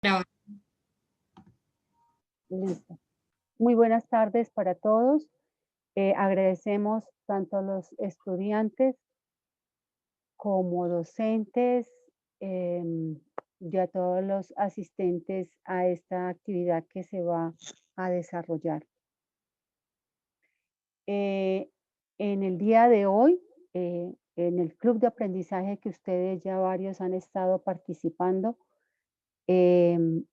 Graba. Listo. Muy buenas tardes para todos. Agradecemos tanto a los estudiantes como docentes y a todos los asistentes a esta actividad que se va a desarrollar. En el día de hoy, en el club de aprendizaje que ustedes ya varios han estado participando, Em,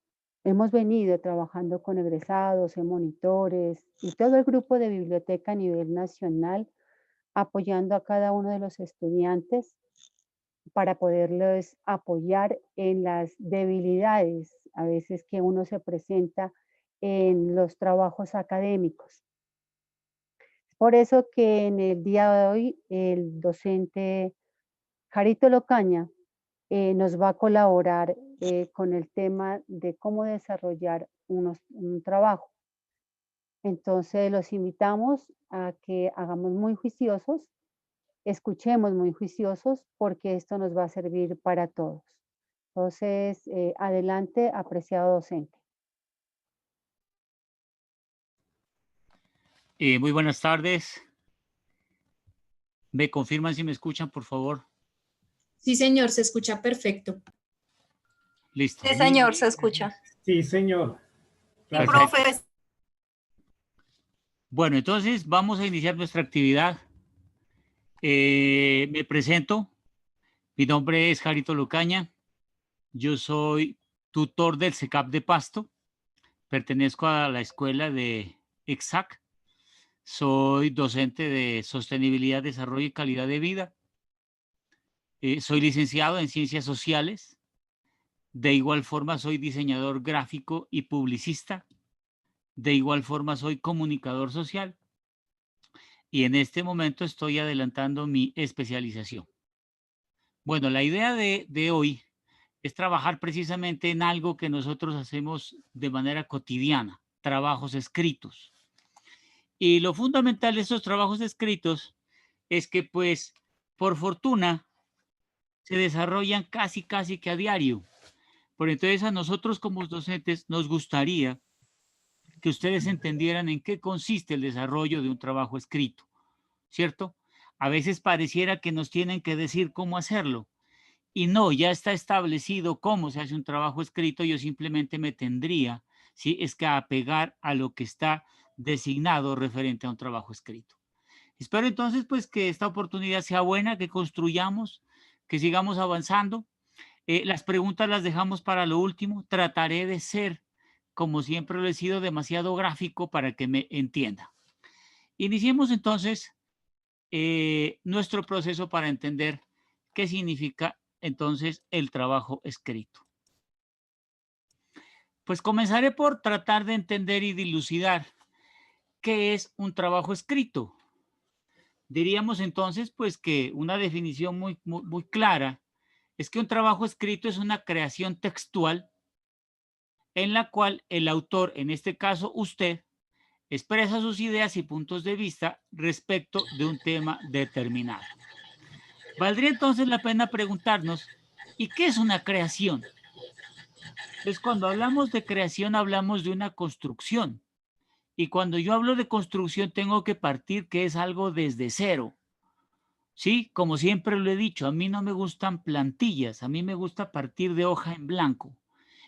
hemos venido trabajando con egresados, monitores y todo el grupo de biblioteca a nivel nacional, apoyando a cada uno de los estudiantes para poderlos apoyar en las debilidades a veces que uno se presenta en los trabajos académicos. Por eso que en el día de hoy el docente Jarito Locaña nos va a colaborar con el tema de cómo desarrollar un trabajo. Entonces los invitamos a que hagamos muy juiciosos, escuchemos muy juiciosos, porque esto nos va a servir para todos. Entonces, adelante, apreciado docente. Muy buenas tardes. ¿Me confirman si me escuchan, por favor? Sí, señor, se escucha perfecto. Listo. Sí, señor, se escucha. Sí, señor. Sí, Perfecto. profe. Bueno, entonces vamos a iniciar nuestra actividad. Me presento. Mi nombre es Jarito Locaña. Yo soy tutor del CECAP de Pasto. Pertenezco a la escuela de EXAC. Soy docente de Sostenibilidad, Desarrollo y Calidad de Vida. Soy licenciado en Ciencias Sociales. De igual forma, soy diseñador gráfico y publicista. De igual forma, soy comunicador social. Y en este momento estoy adelantando mi especialización. Bueno, la idea de hoy es trabajar precisamente en algo que nosotros hacemos de manera cotidiana, trabajos escritos. Y lo fundamental de estos trabajos escritos es que, pues, por fortuna, se desarrollan casi que a diario. Por entonces a nosotros como docentes nos gustaría que ustedes entendieran en qué consiste el desarrollo de un trabajo escrito, ¿cierto? A veces pareciera que nos tienen que decir cómo hacerlo y no, ya está establecido cómo se hace un trabajo escrito, yo simplemente me tendría, ¿sí? Es que apegar a lo que está designado referente a un trabajo escrito. Espero entonces pues que esta oportunidad sea buena, que construyamos, que sigamos avanzando. Las preguntas las dejamos para lo último. Trataré de ser, como siempre lo he sido, demasiado gráfico para que me entienda. Iniciemos entonces nuestro proceso para entender qué significa entonces el trabajo escrito. Pues comenzaré por tratar de entender y dilucidar qué es un trabajo escrito. Diríamos entonces pues que una definición muy clara es que un trabajo escrito es una creación textual en la cual el autor, en este caso usted, expresa sus ideas y puntos de vista respecto de un tema determinado. Valdría entonces la pena preguntarnos, ¿y qué es una creación? Pues cuando hablamos de creación hablamos de una construcción. Y cuando yo hablo de construcción tengo que partir que es algo desde cero. Sí, como siempre lo he dicho, a mí no me gustan plantillas, a mí me gusta partir de hoja en blanco.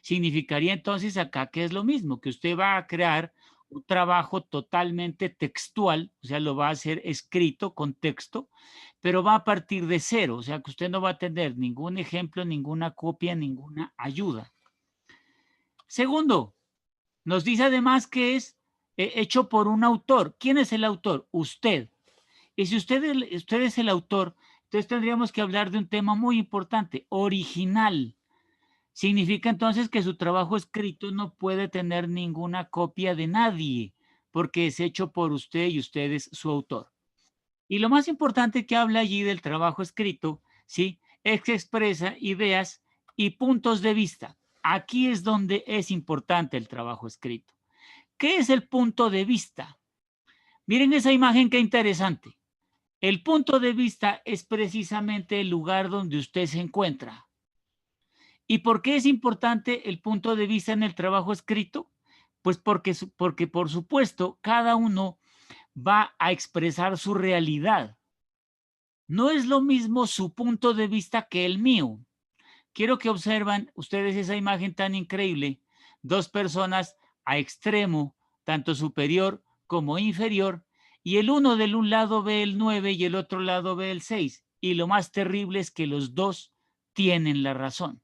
Significaría entonces acá que es lo mismo, que usted va a crear un trabajo totalmente textual, o sea, lo va a hacer escrito con texto, pero va a partir de cero, o sea, que usted no va a tener ningún ejemplo, ninguna copia, ninguna ayuda. Segundo, nos dice además que es hecho por un autor. ¿Quién es el autor? Usted. Y si usted es el autor, entonces tendríamos que hablar de un tema muy importante, original. Significa entonces que su trabajo escrito no puede tener ninguna copia de nadie, porque es hecho por usted y usted es su autor. Y lo más importante que habla allí del trabajo escrito, ¿sí? Es que expresa ideas y puntos de vista. Aquí es donde es importante el trabajo escrito. ¿Qué es el punto de vista? Miren esa imagen, qué interesante. El punto de vista es precisamente el lugar donde usted se encuentra. ¿Y por qué es importante el punto de vista en el trabajo escrito? Pues porque por supuesto, cada uno va a expresar su realidad. No es lo mismo su punto de vista que el mío. Quiero que observan ustedes esa imagen tan increíble. Dos personas a extremo, tanto superior como inferior, y el uno del un lado ve el 9 y el otro lado ve el 6. Y lo más terrible es que los dos tienen la razón.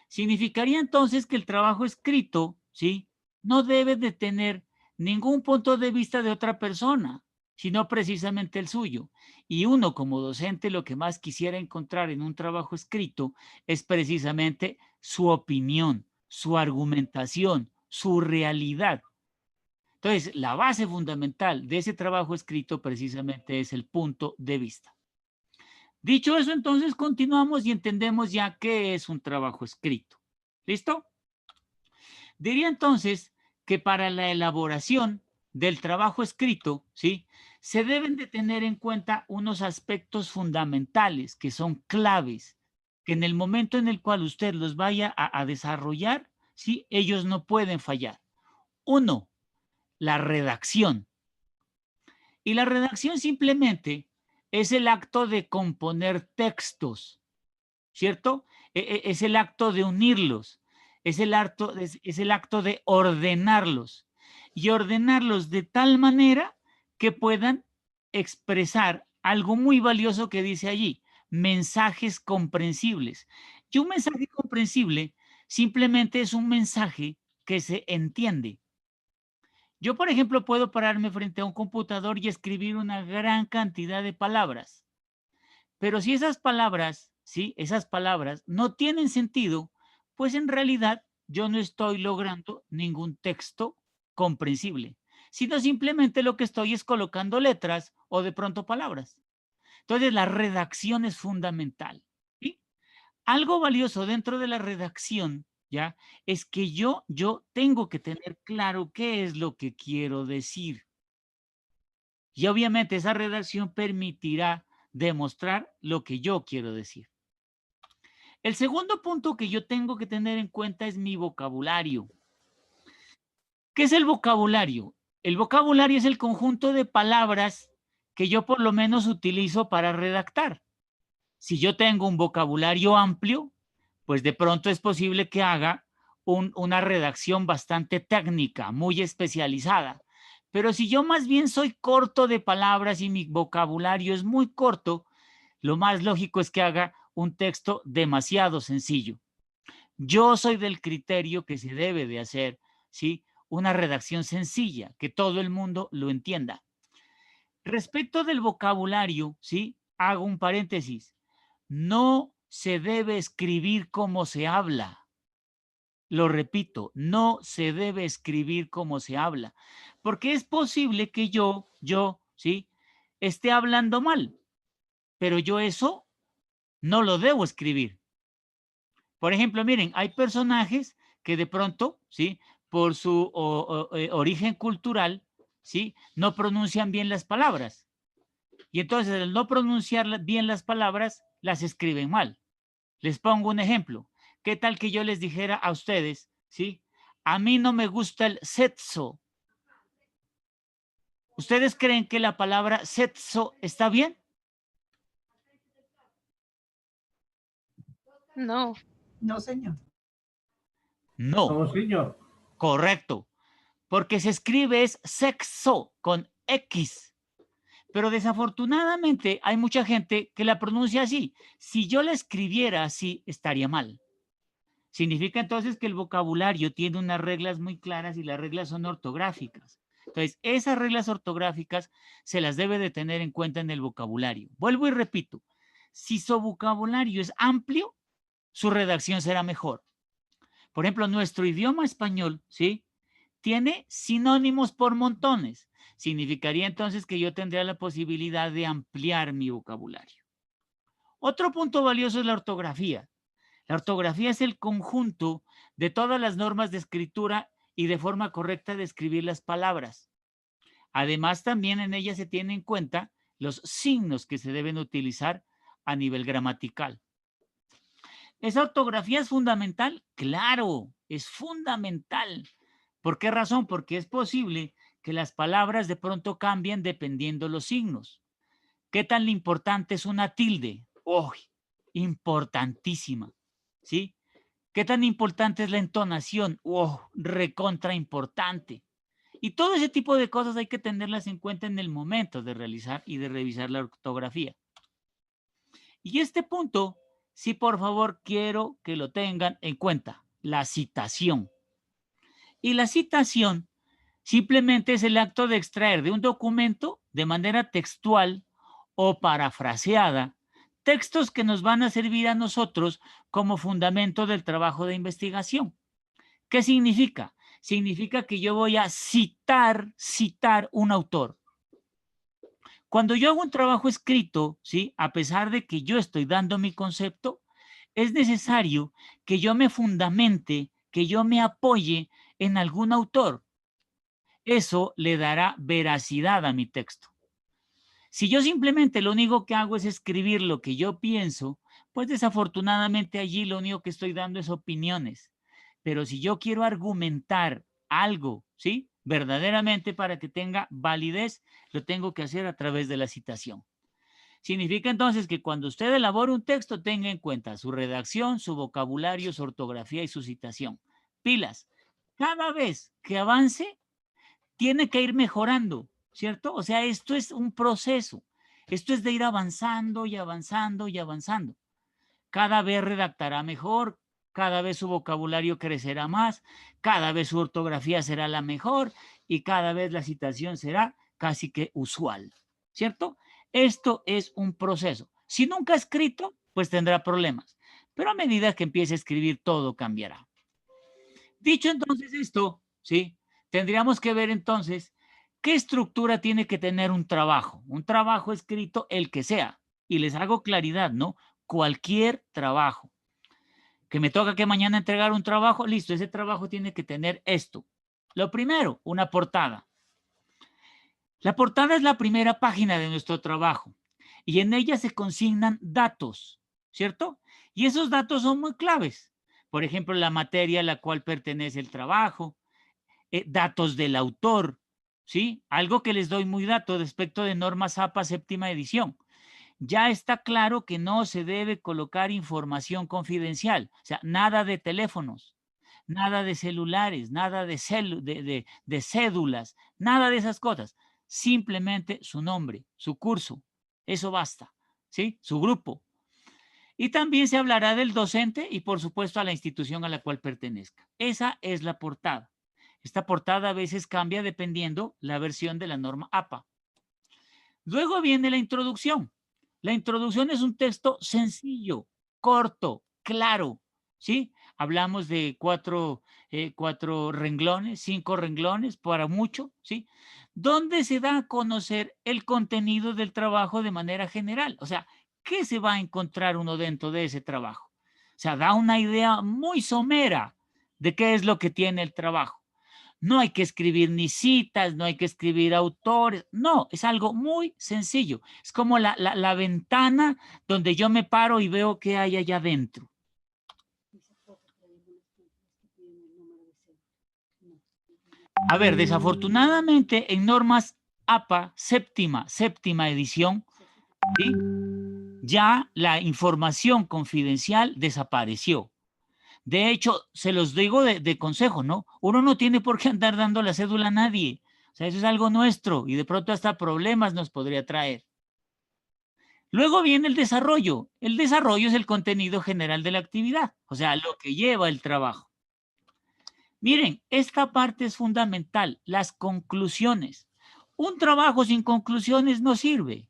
Significaría entonces que el trabajo escrito, ¿sí?, no debe de tener ningún punto de vista de otra persona, sino precisamente el suyo. Y uno como docente lo que más quisiera encontrar en un trabajo escrito es precisamente su opinión, su argumentación, su realidad. Entonces, la base fundamental de ese trabajo escrito precisamente es el punto de vista. Dicho eso, entonces continuamos y entendemos ya qué es un trabajo escrito. ¿Listo? Diría entonces que para la elaboración del trabajo escrito, ¿sí?, se deben de tener en cuenta unos aspectos fundamentales que son claves, que en el momento en el cual usted los vaya a desarrollar, ¿sí?, ellos no pueden fallar. Uno, la redacción. Y la redacción simplemente es el acto de componer textos, ¿cierto? Es el acto de unirlos, es el acto de ordenarlos y ordenarlos de tal manera que puedan expresar algo muy valioso que dice allí, mensajes comprensibles. Y un mensaje comprensible simplemente es un mensaje que se entiende. Yo, por ejemplo, puedo pararme frente a un computador y escribir una gran cantidad de palabras. Pero si esas palabras, ¿sí?, esas palabras no tienen sentido, pues en realidad yo no estoy logrando ningún texto comprensible, sino simplemente lo que estoy es colocando letras o de pronto palabras. Entonces, la redacción es fundamental, ¿sí? Algo valioso dentro de la redacción, ¿ya?, es que yo tengo que tener claro qué es lo que quiero decir. Y obviamente esa redacción permitirá demostrar lo que yo quiero decir. El segundo punto que yo tengo que tener en cuenta es mi vocabulario. ¿Qué es el vocabulario? El vocabulario es el conjunto de palabras que yo por lo menos utilizo para redactar. Si yo tengo un vocabulario amplio, pues de pronto es posible que haga una redacción bastante técnica, muy especializada. Pero si yo más bien soy corto de palabras y mi vocabulario es muy corto, lo más lógico es que haga un texto demasiado sencillo. Yo soy del criterio que se debe de hacer, ¿sí?, una redacción sencilla, que todo el mundo lo entienda. Respecto del vocabulario, ¿sí?, hago un paréntesis. No se debe escribir como se habla. Lo repito, no se debe escribir como se habla, porque es posible que yo, ¿sí?, esté hablando mal, pero yo eso no lo debo escribir. Por ejemplo, miren, hay personajes que de pronto, ¿sí?, por su origen cultural, ¿sí?, no pronuncian bien las palabras. Y entonces, al no pronunciar bien las palabras, las escriben mal. Les pongo un ejemplo. ¿Qué tal que yo les dijera a ustedes, ¿sí?, a mí no me gusta el sexo? ¿Ustedes creen que la palabra sexo está bien? No. No, señor. No, No, señor. correcto. Porque se escribe es sexo con X. Pero desafortunadamente hay mucha gente que la pronuncia así. Si yo la escribiera así, estaría mal. Significa entonces que el vocabulario tiene unas reglas muy claras y las reglas son ortográficas. Entonces, esas reglas ortográficas se las debe de tener en cuenta en el vocabulario. Vuelvo y repito, si su vocabulario es amplio, su redacción será mejor. Por ejemplo, nuestro idioma español, ¿sí?, tiene sinónimos por montones. Significaría entonces que yo tendría la posibilidad de ampliar mi vocabulario. Otro punto valioso es la ortografía. La ortografía es el conjunto de todas las normas de escritura y de forma correcta de escribir las palabras. Además, también en ella se tienen en cuenta los signos que se deben utilizar a nivel gramatical. ¿Esa ortografía es fundamental? Claro, es fundamental. ¿Por qué razón? Porque es posible que las palabras de pronto cambien dependiendo los signos. ¿Qué tan importante es una tilde? ¡Oh! Importantísima. ¿Sí? ¿Qué tan importante es la entonación? ¡Oh! Recontra importante. Y todo ese tipo de cosas hay que tenerlas en cuenta en el momento de realizar y de revisar la ortografía. Y este punto, sí, por favor, quiero que lo tengan en cuenta, la citación. Y la citación simplemente es el acto de extraer de un documento de manera textual o parafraseada textos que nos van a servir a nosotros como fundamento del trabajo de investigación. ¿Qué significa? Significa que yo voy a citar un autor. Cuando yo hago un trabajo escrito, ¿sí? A pesar de que yo estoy dando mi concepto, es necesario que yo me fundamente, que yo me apoye en algún autor. Eso le dará veracidad a mi texto. Si yo simplemente lo único que hago es escribir lo que yo pienso, pues desafortunadamente allí lo único que estoy dando es opiniones. Pero si yo quiero argumentar algo, ¿sí? Verdaderamente para que tenga validez, lo tengo que hacer a través de la citación. Significa entonces que cuando usted elabore un texto, tenga en cuenta su redacción, su vocabulario, su ortografía y su citación. Pilas. Cada vez que avance, tiene que ir mejorando, ¿cierto? O sea, esto es un proceso. Esto es de ir avanzando y avanzando y avanzando. Cada vez redactará mejor, cada vez su vocabulario crecerá más, cada vez su ortografía será la mejor y cada vez la citación será casi que usual, ¿cierto? Esto es un proceso. Si nunca ha escrito, pues tendrá problemas, pero a medida que empiece a escribir, todo cambiará. Dicho entonces esto, ¿sí? Tendríamos que ver entonces qué estructura tiene que tener un trabajo escrito, el que sea. Y les hago claridad, ¿no? Cualquier trabajo. Que me toca que mañana entregar un trabajo, listo, ese trabajo tiene que tener esto. Lo primero, una portada. La portada es la primera página de nuestro trabajo y en ella se consignan datos, ¿cierto? Y esos datos son muy claves. Por ejemplo, la materia a la cual pertenece el trabajo, datos del autor, ¿sí? Algo que les doy muy dato respecto de normas APA séptima edición. Ya está claro que no se debe colocar información confidencial, o sea, nada de teléfonos, nada de celulares, nada de cédulas, nada de esas cosas. Simplemente su nombre, su curso, eso basta, ¿sí? Su grupo. Y también se hablará del docente y, por supuesto, a la institución a la cual pertenezca. Esa es la portada. Esta portada a veces cambia dependiendo la versión de la norma APA. Luego viene la introducción. La introducción es un texto sencillo, corto, claro, ¿sí? Hablamos de cuatro renglones, 5 renglones, para mucho, ¿sí? Donde se da a conocer el contenido del trabajo de manera general. O sea, ¿qué se va a encontrar uno dentro de ese trabajo? O sea, da una idea muy somera de qué es lo que tiene el trabajo. No hay que escribir ni citas, no hay que escribir autores, no, es algo muy sencillo. Es como la ventana donde yo me paro y veo qué hay allá adentro. A ver, desafortunadamente en normas APA séptima edición, ¿sí? Ya la información confidencial desapareció. De hecho, se los digo de consejo, ¿no? Uno no tiene por qué andar dando la cédula a nadie. O sea, eso es algo nuestro y de pronto hasta problemas nos podría traer. Luego viene el desarrollo. El desarrollo es el contenido general de la actividad, o sea, lo que lleva el trabajo. Miren, esta parte es fundamental, las conclusiones. Un trabajo sin conclusiones no sirve.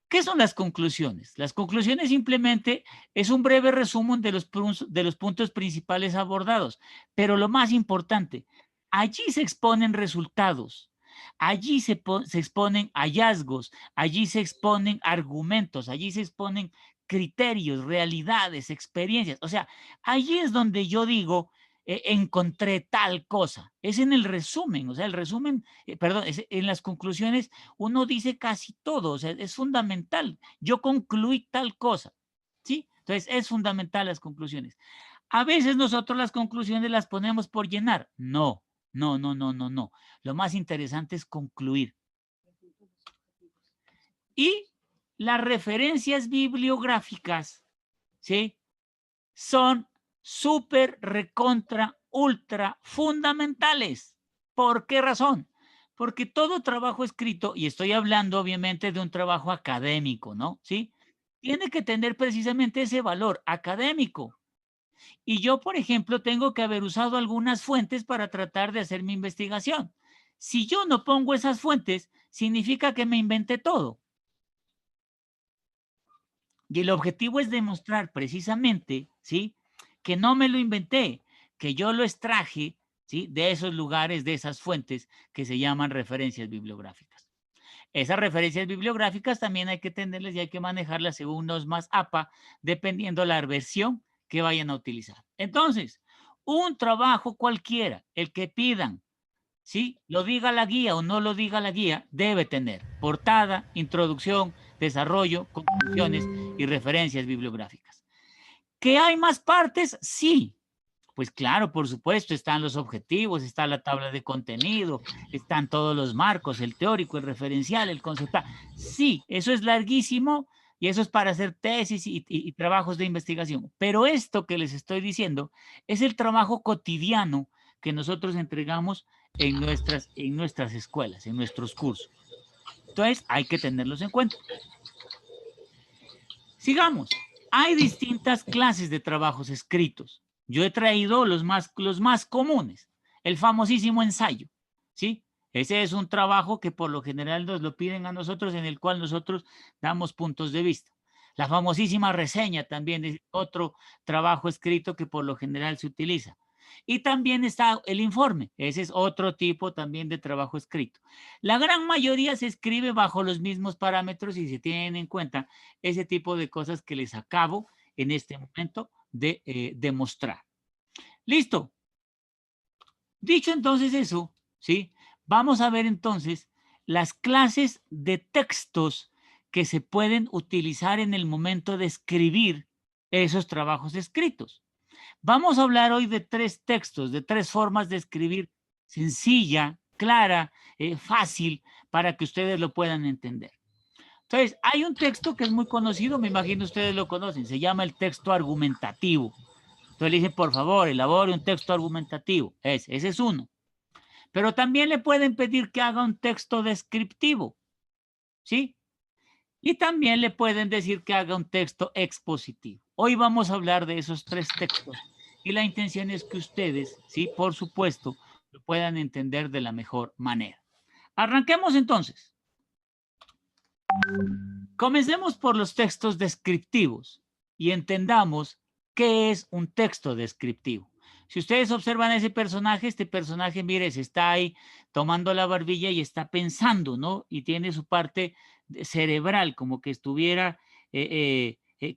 ¿Qué son las conclusiones? Las conclusiones simplemente es un breve resumen de los puntos principales abordados, pero lo más importante, allí se exponen resultados, allí se exponen hallazgos, allí se exponen argumentos, allí se exponen criterios, realidades, experiencias. O sea, allí es donde yo digo, encontré tal cosa. Es en el resumen, o sea, el resumen, perdón, en las conclusiones uno dice casi todo, o sea, es fundamental. Yo concluí tal cosa, ¿sí? Entonces, es fundamental las conclusiones. A veces nosotros las conclusiones las ponemos por llenar. No, no, no, no, no, no. Lo más interesante es concluir. Y las referencias bibliográficas, ¿sí? Son súper, recontra, ultra fundamentales. ¿Por qué razón? Porque todo trabajo escrito, y estoy hablando obviamente de un trabajo académico, ¿no? ¿Sí? Tiene que tener precisamente ese valor académico. Y yo, por ejemplo, tengo que haber usado algunas fuentes para tratar de hacer mi investigación. Si yo no pongo esas fuentes, significa que me inventé todo. Y el objetivo es demostrar precisamente, ¿sí?, que no me lo inventé, que yo lo extraje, ¿sí?, de esos lugares, de esas fuentes que se llaman referencias bibliográficas. Esas referencias bibliográficas también hay que tenerlas y hay que manejarlas según los más APA, dependiendo la versión que vayan a utilizar. Entonces, un trabajo cualquiera, el que pidan, ¿sí?, lo diga la guía o no lo diga la guía, debe tener portada, introducción, desarrollo, conclusiones y referencias bibliográficas. ¿Que hay más partes? Sí. Pues claro, por supuesto, están los objetivos, está la tabla de contenido, están todos los marcos, el teórico, el referencial, el conceptual. Sí, eso es larguísimo y eso es para hacer tesis y trabajos de investigación. Pero esto que les estoy diciendo es el trabajo cotidiano que nosotros entregamos en nuestras escuelas, en nuestros cursos. Entonces, hay que tenerlos en cuenta. Sigamos. Hay distintas clases de trabajos escritos. Yo he traído los más comunes. El famosísimo ensayo, ¿sí? Ese es un trabajo que por lo general nos lo piden a nosotros, en el cual nosotros damos puntos de vista. La famosísima reseña también es otro trabajo escrito que por lo general se utiliza. Y también está el informe. Ese es otro tipo también de trabajo escrito. La gran mayoría se escribe bajo los mismos parámetros y se tienen en cuenta ese tipo de cosas que les acabo en este momento de demostrar. Listo. Dicho entonces eso, ¿sí? Vamos a ver entonces las clases de textos que se pueden utilizar en el momento de escribir esos trabajos escritos. Vamos a hablar hoy de 3 textos, de 3 formas de escribir sencilla, clara, fácil, para que ustedes lo puedan entender. Entonces, hay un texto que es muy conocido, me imagino ustedes lo conocen, se llama el texto argumentativo. Entonces le dicen, por favor, elabore un texto argumentativo. Ese es uno. Pero también le pueden pedir que haga un texto descriptivo, ¿sí? Y también le pueden decir que haga un texto expositivo. Hoy vamos a hablar de esos 3 textos y la intención es que ustedes, sí, por supuesto, lo puedan entender de la mejor manera. Arranquemos entonces. Comencemos por los textos descriptivos y entendamos qué es un texto descriptivo. Si ustedes observan a ese personaje, este personaje, mire, se está ahí tomando la barbilla y está pensando, ¿no? Y tiene su parte cerebral, como que estuviera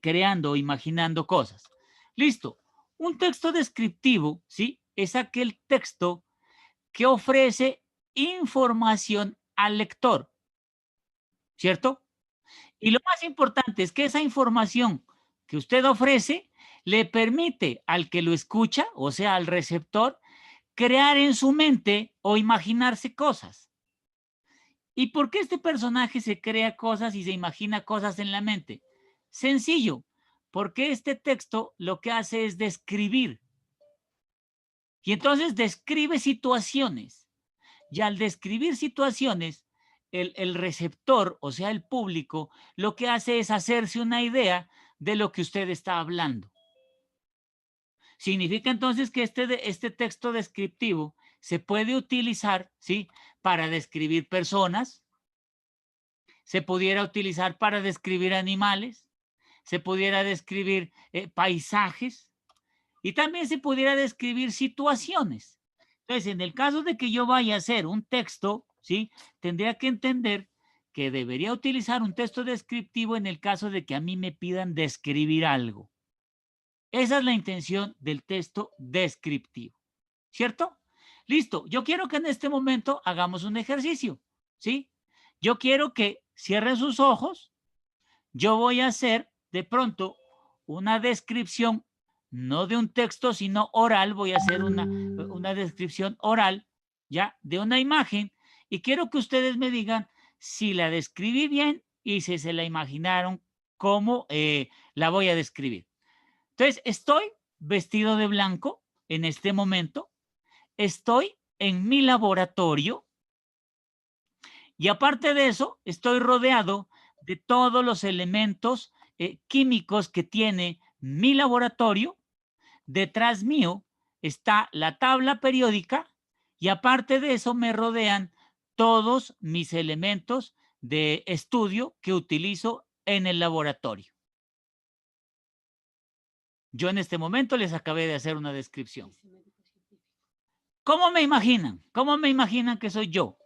creando o imaginando cosas. Listo. Un texto descriptivo, ¿sí? Es aquel texto que ofrece información al lector, ¿cierto? Y lo más importante es que esa información que usted ofrece le permite al que lo escucha, o sea, al receptor, crear en su mente o imaginarse cosas. ¿Y por qué este personaje se crea cosas y se imagina cosas en la mente? Sencillo, porque este texto lo que hace es describir. Y entonces describe situaciones. Y al describir situaciones, el receptor, o sea, el público, lo que hace es hacerse una idea de lo que usted está hablando. Significa entonces que este texto descriptivo se puede utilizar, ¿sí?, para describir personas, se pudiera utilizar para describir animales, se pudiera describir paisajes y también se pudiera describir situaciones. Entonces, en el caso de que yo vaya a hacer un texto, ¿sí?, tendría que entender que debería utilizar un texto descriptivo en el caso de que a mí me pidan describir algo. Esa es la intención del texto descriptivo, ¿cierto? Listo. Yo quiero que en este momento hagamos un ejercicio, ¿sí? Yo quiero que cierren sus ojos. Yo voy a hacer de pronto una descripción, no de un texto, sino oral. Voy a hacer una descripción oral, ¿ya? De una imagen, y quiero que ustedes me digan si la describí bien y si se la imaginaron cómo la voy a describir. Entonces, estoy vestido de blanco en este momento, estoy en mi laboratorio y aparte de eso, estoy rodeado de todos los elementos químicos que tiene mi laboratorio. Detrás mío está la tabla periódica y aparte de eso me rodean todos mis elementos de estudio que utilizo en el laboratorio. Yo en este momento les acabé de hacer una descripción. ¿Cómo me imaginan? ¿Cómo me imaginan que soy yo?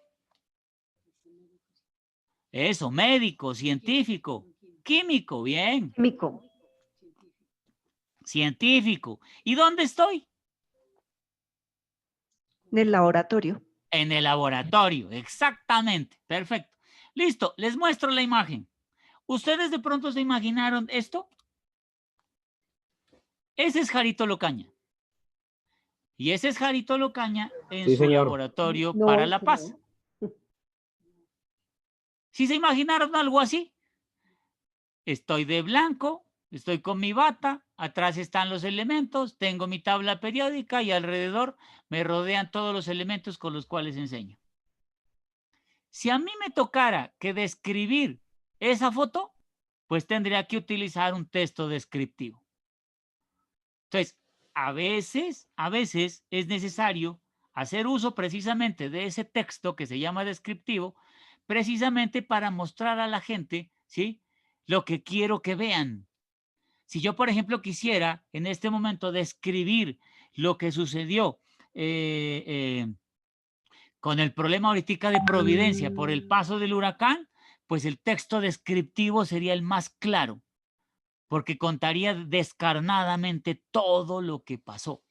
Eso, médico, científico, químico, bien. Químico. Científico. ¿Y dónde estoy? En el laboratorio. En el laboratorio, exactamente. Perfecto. Listo, les muestro la imagen. ¿Ustedes de pronto se imaginaron esto? Ese es Jarito Locaña. Y ese es Jarito Locaña en su laboratorio para La Paz. ¿Sí se imaginaron algo así? Estoy de blanco, estoy con mi bata, atrás están los elementos, tengo mi tabla periódica y alrededor me rodean todos los elementos con los cuales enseño. Si a mí me tocara que describir esa foto, pues tendría que utilizar un texto descriptivo. Entonces, a veces es necesario hacer uso precisamente de ese texto que se llama descriptivo, precisamente para mostrar a la gente, ¿sí?, lo que quiero que vean. Si yo, por ejemplo, quisiera en este momento describir lo que sucedió con el problema ahorita de Providencia por el paso del huracán, pues el texto descriptivo sería el más claro, porque contaría descarnadamente todo lo que pasó.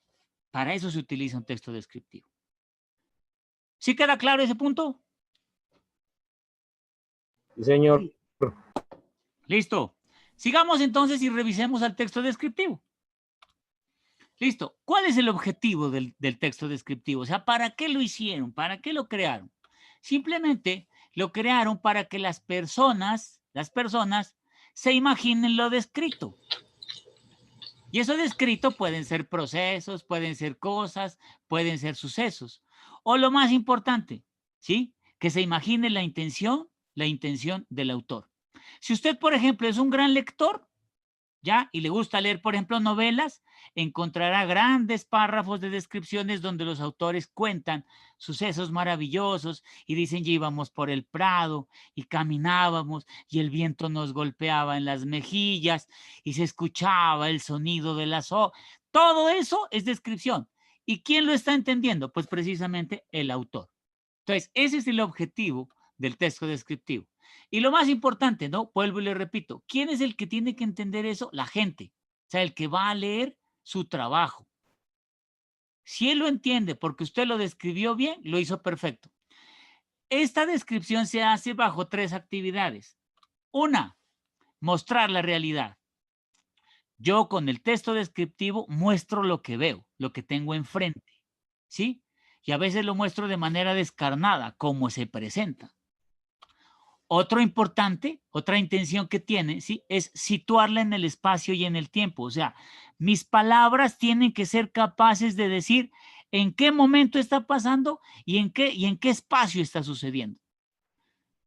Para eso se utiliza un texto descriptivo. ¿Sí queda claro ese punto? Sí, señor. Sí. Listo. Sigamos entonces y revisemos al texto descriptivo. Listo. ¿Cuál es el objetivo del texto descriptivo? O sea, ¿para qué lo hicieron? ¿Para qué lo crearon? Simplemente lo crearon para que las personas se imaginen lo descrito. Y eso descrito pueden ser procesos, pueden ser cosas, pueden ser sucesos. O lo más importante, ¿sí?, que se imagine la intención del autor. Si usted, por ejemplo, es un gran lector, ¿ya?, y le gusta leer, por ejemplo, novelas, encontrará grandes párrafos de descripciones donde los autores cuentan sucesos maravillosos y dicen: ya íbamos por el prado y caminábamos y el viento nos golpeaba en las mejillas y se escuchaba el sonido de las hojas. Todo eso es descripción. ¿Y quién lo está entendiendo? Pues precisamente el autor. Entonces, ese es el objetivo del texto descriptivo. Y lo más importante, ¿no? Vuelvo y le repito, ¿quién es el que tiene que entender eso? La gente. O sea, el que va a leer su trabajo. Si él lo entiende porque usted lo describió bien, lo hizo perfecto. Esta descripción se hace bajo 3 actividades. Una, mostrar la realidad. Yo con el texto descriptivo muestro lo que veo, lo que tengo enfrente, ¿sí? Y a veces lo muestro de manera descarnada, como se presenta. Otro importante, otra intención que tiene, ¿sí?, es situarla en el espacio y en el tiempo. O sea, mis palabras tienen que ser capaces de decir en qué momento está pasando y en qué espacio está sucediendo.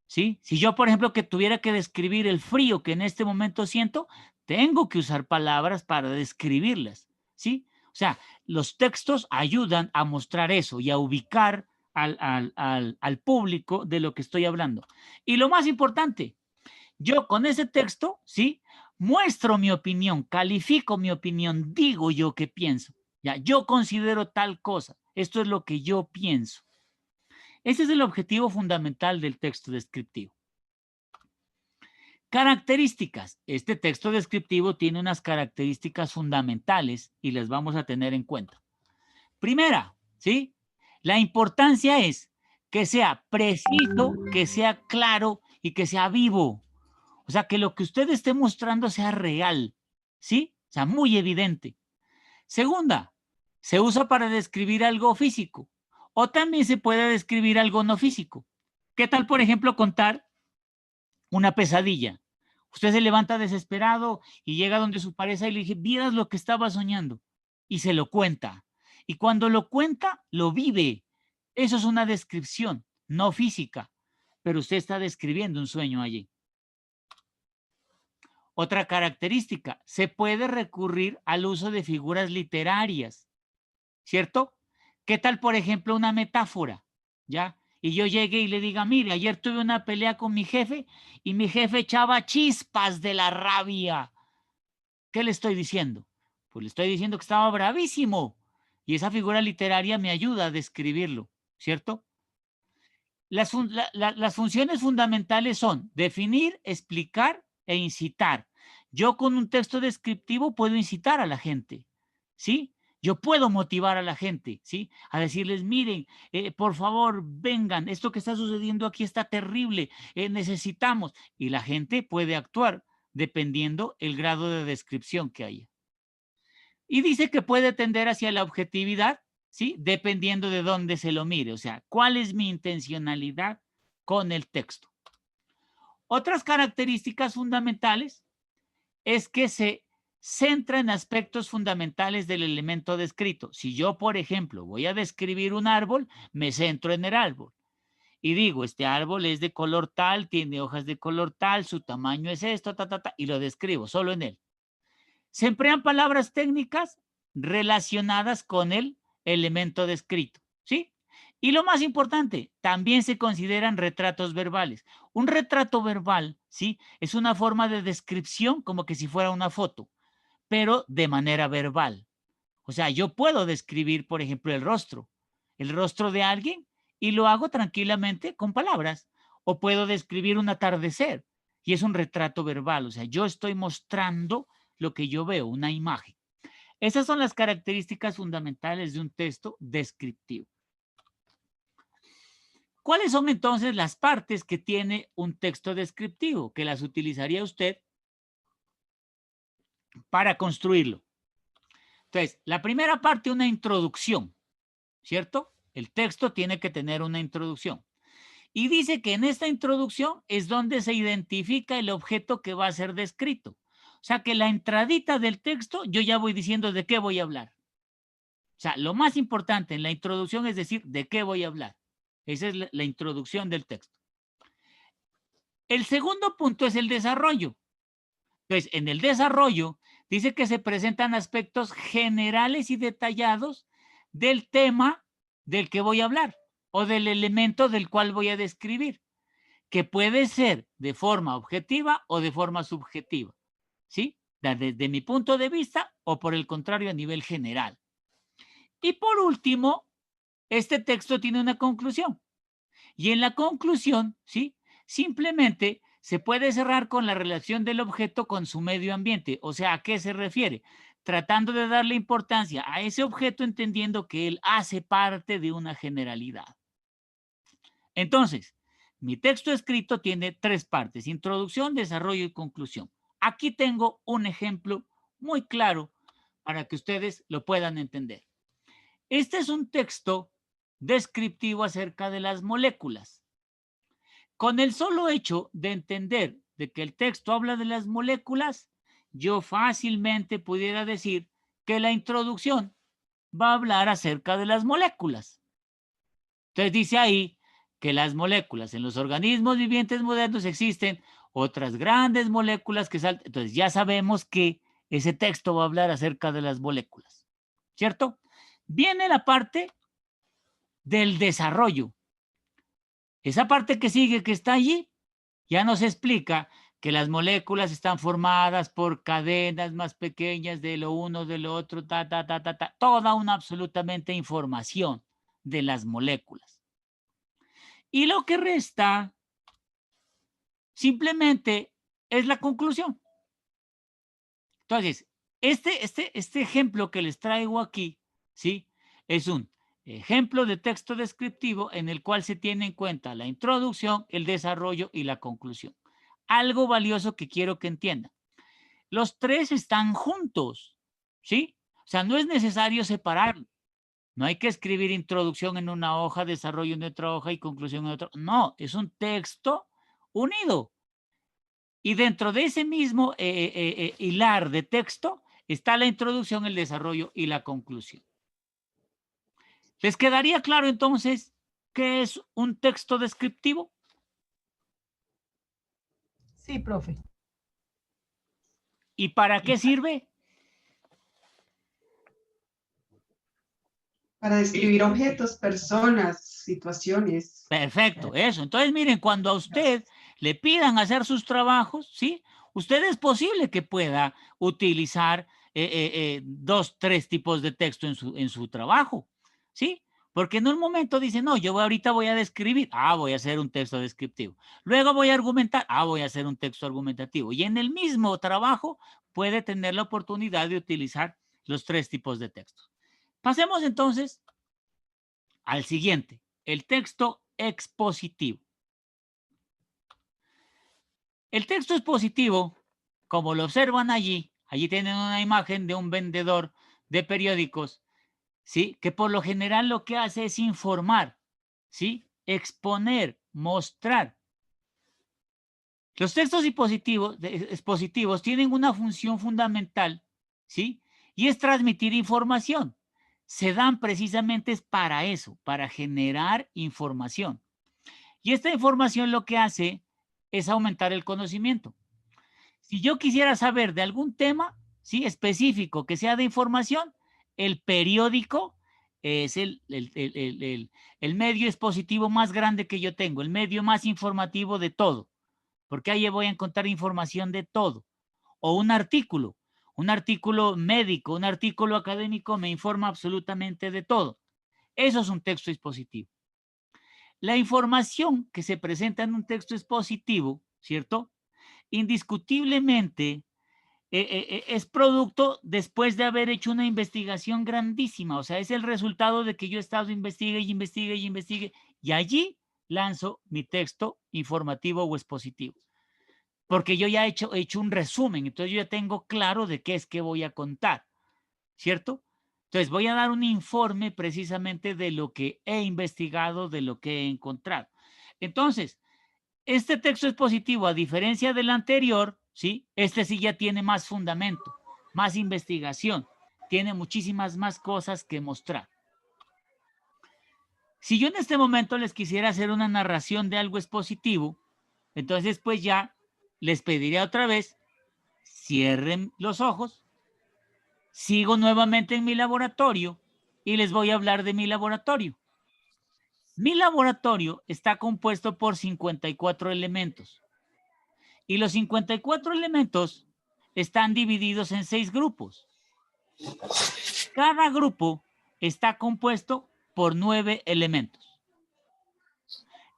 ¿Sí? Si yo, por ejemplo, que tuviera que describir el frío que en este momento siento, tengo que usar palabras para describirlas, ¿sí? O sea, los textos ayudan a mostrar eso y a ubicar al público de lo que estoy hablando. Y lo más importante, yo con ese texto, ¿sí?, muestro mi opinión, califico mi opinión, digo yo qué pienso. Ya, yo considero tal cosa. Esto es lo que yo pienso. Ese es el objetivo fundamental del texto descriptivo. Características. Este texto descriptivo tiene unas características fundamentales y las vamos a tener en cuenta. Primera, ¿sí?, la importancia es que sea preciso, que sea claro y que sea vivo. O sea, que lo que usted esté mostrando sea real, ¿sí? O sea, muy evidente. Segunda, se usa para describir algo físico o también se puede describir algo no físico. ¿Qué tal, por ejemplo, contar una pesadilla? Usted se levanta desesperado y llega donde su pareja y le dice, ¿vieras lo que estaba soñando? Y se lo cuenta. Y cuando lo cuenta, lo vive. Eso es una descripción, no física, pero usted está describiendo un sueño allí. Otra característica, se puede recurrir al uso de figuras literarias, ¿cierto? ¿Qué tal, por ejemplo, una metáfora? ¿Ya? Y yo llegué y le diga, mire, ayer tuve una pelea con mi jefe y mi jefe echaba chispas de la rabia. ¿Qué le estoy diciendo? Pues le estoy diciendo que estaba bravísimo y esa figura literaria me ayuda a describirlo, ¿cierto? Las funciones fundamentales son definir, explicar e incitar. Yo con un texto descriptivo puedo incitar a la gente, ¿sí? Yo puedo motivar a la gente, ¿sí? A decirles, miren, por favor, vengan, esto que está sucediendo aquí está terrible, necesitamos. Y la gente puede actuar dependiendo el grado de descripción que haya. Y dice que puede tender hacia la objetividad, ¿sí? Dependiendo de dónde se lo mire. O sea, ¿cuál es mi intencionalidad con el texto? Otras características fundamentales es que se centra en aspectos fundamentales del elemento descrito. Si yo, por ejemplo, voy a describir un árbol, me centro en el árbol. Y digo, este árbol es de color tal, tiene hojas de color tal, su tamaño es esto, y lo describo solo en él. Se emplean palabras técnicas relacionadas con el elemento descrito, ¿sí? Y lo más importante, también se consideran retratos verbales. Un retrato verbal, ¿sí? Es una forma de descripción como que si fuera una foto, pero de manera verbal. O sea, yo puedo describir, por ejemplo, el rostro de alguien, y lo hago tranquilamente con palabras. O puedo describir un atardecer, y es un retrato verbal. O sea, yo estoy mostrando lo que yo veo, una imagen. Esas son las características fundamentales de un texto descriptivo. ¿Cuáles son entonces las partes que tiene un texto descriptivo? Que las utilizaría usted para construirlo. Entonces, la primera parte, una introducción, ¿cierto? El texto tiene que tener una introducción. Y dice que en esta introducción es donde se identifica el objeto que va a ser descrito. O sea, que la entradita del texto, yo ya voy diciendo de qué voy a hablar. O sea, lo más importante en la introducción es decir de qué voy a hablar. Esa es la introducción del texto. El segundo punto es el desarrollo. Entonces, en el desarrollo dice que se presentan aspectos generales y detallados del tema del que voy a hablar o del elemento del cual voy a describir, que puede ser de forma objetiva o de forma subjetiva, ¿sí? Desde mi punto de vista o por el contrario a nivel general. Y por último, este texto tiene una conclusión. Y en la conclusión, ¿sí? Simplemente se puede cerrar con la relación del objeto con su medio ambiente. O sea, ¿a qué se refiere? Tratando de darle importancia a ese objeto entendiendo que él hace parte de una generalidad. Entonces, mi texto escrito tiene tres partes: introducción, desarrollo y conclusión. Aquí tengo un ejemplo muy claro para que ustedes lo puedan entender. Este es un texto descriptivo acerca de las moléculas. Con el solo hecho de entender de que el texto habla de las moléculas, yo fácilmente pudiera decir que la introducción va a hablar acerca de las moléculas. Entonces dice ahí que las moléculas en los organismos vivientes modernos existen otras grandes moléculas que saltan. Entonces ya sabemos que ese texto va a hablar acerca de las moléculas, ¿cierto? Viene la parte del desarrollo. Esa parte que sigue, que está allí, ya nos explica que las moléculas están formadas por cadenas más pequeñas de lo uno, de lo otro, toda una absolutamente información de las moléculas. Y lo que resta simplemente es la conclusión. Entonces, este ejemplo que les traigo aquí, ¿sí? Es un ejemplo de texto descriptivo en el cual se tiene en cuenta la introducción, el desarrollo y la conclusión. Algo valioso que quiero que entiendan. los tres están juntos, ¿sí? O sea, no es necesario separarlo. No hay que escribir introducción en una hoja, desarrollo en otra hoja y conclusión en otra. No, es un texto unido. Y dentro de ese mismo hilar de texto está la introducción, el desarrollo y la conclusión. ¿Les quedaría claro entonces qué es un texto descriptivo? Sí, profe. ¿Y para qué sirve? Para describir objetos, personas, situaciones. Perfecto, eso. Entonces, miren, cuando a usted le pidan hacer sus trabajos, ¿sí? Usted es posible que pueda utilizar 2, 3 tipos de texto en su trabajo, ¿sí? Porque en un momento dice, no, yo ahorita voy a describir, voy a hacer un texto descriptivo. Luego voy a argumentar, voy a hacer un texto argumentativo. Y en el mismo trabajo puede tener la oportunidad de utilizar los 3 tipos de textos. Pasemos entonces al siguiente, el texto expositivo. El texto expositivo, como lo observan allí tienen una imagen de un vendedor de periódicos, ¿sí? Que por lo general lo que hace es informar, ¿sí? Exponer, mostrar. Los textos expositivos tienen una función fundamental, ¿sí? Y es transmitir información. Se dan precisamente para eso, para generar información. Y esta información lo que hace es aumentar el conocimiento. Si yo quisiera saber de algún tema, ¿sí? Específico que sea de información, el periódico es el medio expositivo más grande que yo tengo, el medio más informativo de todo, porque ahí voy a encontrar información de todo. O un artículo médico, un artículo académico me informa absolutamente de todo. Eso es un texto expositivo. La información que se presenta en un texto expositivo, ¿cierto? Indiscutiblemente es producto después de haber hecho una investigación grandísima. O sea, es el resultado de que yo he estado investigue y allí lanzo mi texto informativo o expositivo. Porque yo ya he hecho un resumen, entonces yo ya tengo claro de qué es que voy a contar, ¿cierto? Entonces voy a dar un informe precisamente de lo que he investigado, de lo que he encontrado. Entonces, este texto expositivo, a diferencia del anterior, ¿sí? Este sí ya tiene más fundamento, más investigación, tiene muchísimas más cosas que mostrar. Si yo en este momento les quisiera hacer una narración de algo expositivo, entonces pues ya les pediría otra vez, cierren los ojos, sigo nuevamente en mi laboratorio y les voy a hablar de mi laboratorio. Mi laboratorio está compuesto por 54 elementos. Y los 54 elementos están divididos en 6 grupos. Cada grupo está compuesto por 9 elementos.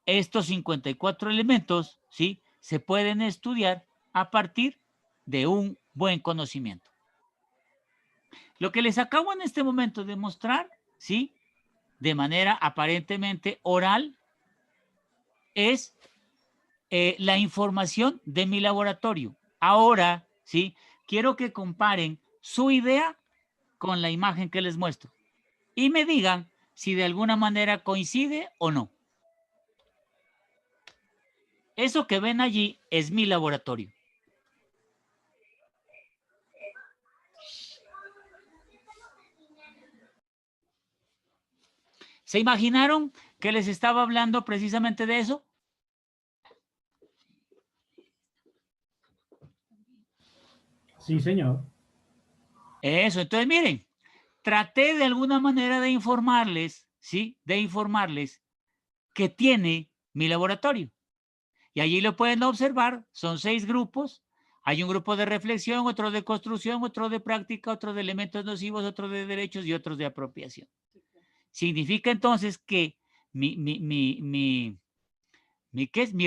Estos 54 elementos, ¿sí? Se pueden estudiar a partir de un buen conocimiento. Lo que les acabo en este momento de mostrar, ¿sí? De manera aparentemente oral, es la información de mi laboratorio. Ahora, ¿sí? Quiero que comparen su idea con la imagen que les muestro y me digan si de alguna manera coincide o no. Eso que ven allí es mi laboratorio. ¿Se imaginaron que les estaba hablando precisamente de eso? Sí, señor. Eso, entonces miren, traté de alguna manera de informarles, ¿sí? De informarles que tiene mi laboratorio. Y allí lo pueden observar, son 6 grupos. Hay un grupo de reflexión, otro de construcción, otro de práctica, otro de elementos nocivos, otro de derechos y otros de apropiación. Significa entonces que mi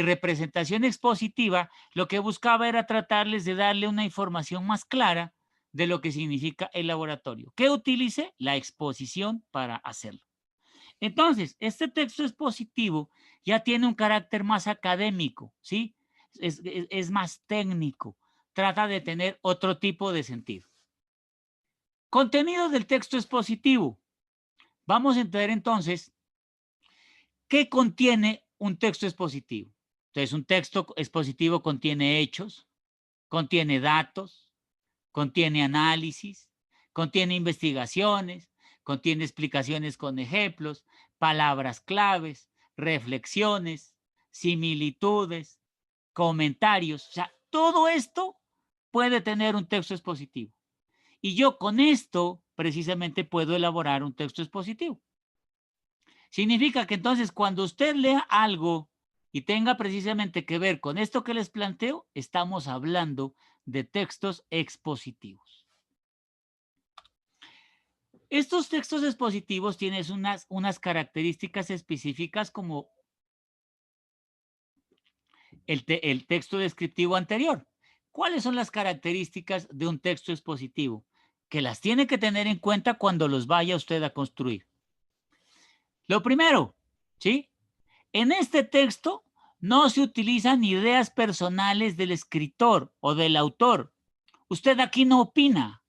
representación expositiva lo que buscaba era tratarles de darle una información más clara de lo que significa el laboratorio. ¿Qué utilicé? La exposición para hacerlo. Entonces, este texto expositivo ya tiene un carácter más académico, ¿sí? Es más técnico. trata de tener otro tipo de sentido. Contenido del texto expositivo. Vamos a entender entonces qué contiene un texto expositivo. Entonces, un texto expositivo contiene hechos, contiene datos, contiene análisis, contiene investigaciones, contiene explicaciones con ejemplos, palabras claves, reflexiones, similitudes, comentarios. O sea, todo esto puede tener un texto expositivo. Y yo con esto precisamente puedo elaborar un texto expositivo. Significa que entonces cuando usted lea algo y tenga precisamente que ver con esto que les planteo, estamos hablando de textos expositivos. Estos textos expositivos tienen unas características específicas como el texto descriptivo anterior. ¿Cuáles son las características de un texto expositivo? Que las tiene que tener en cuenta cuando los vaya usted a construir. Lo primero, ¿sí? En este texto no se utilizan ideas personales del escritor o del autor. Usted aquí no opina.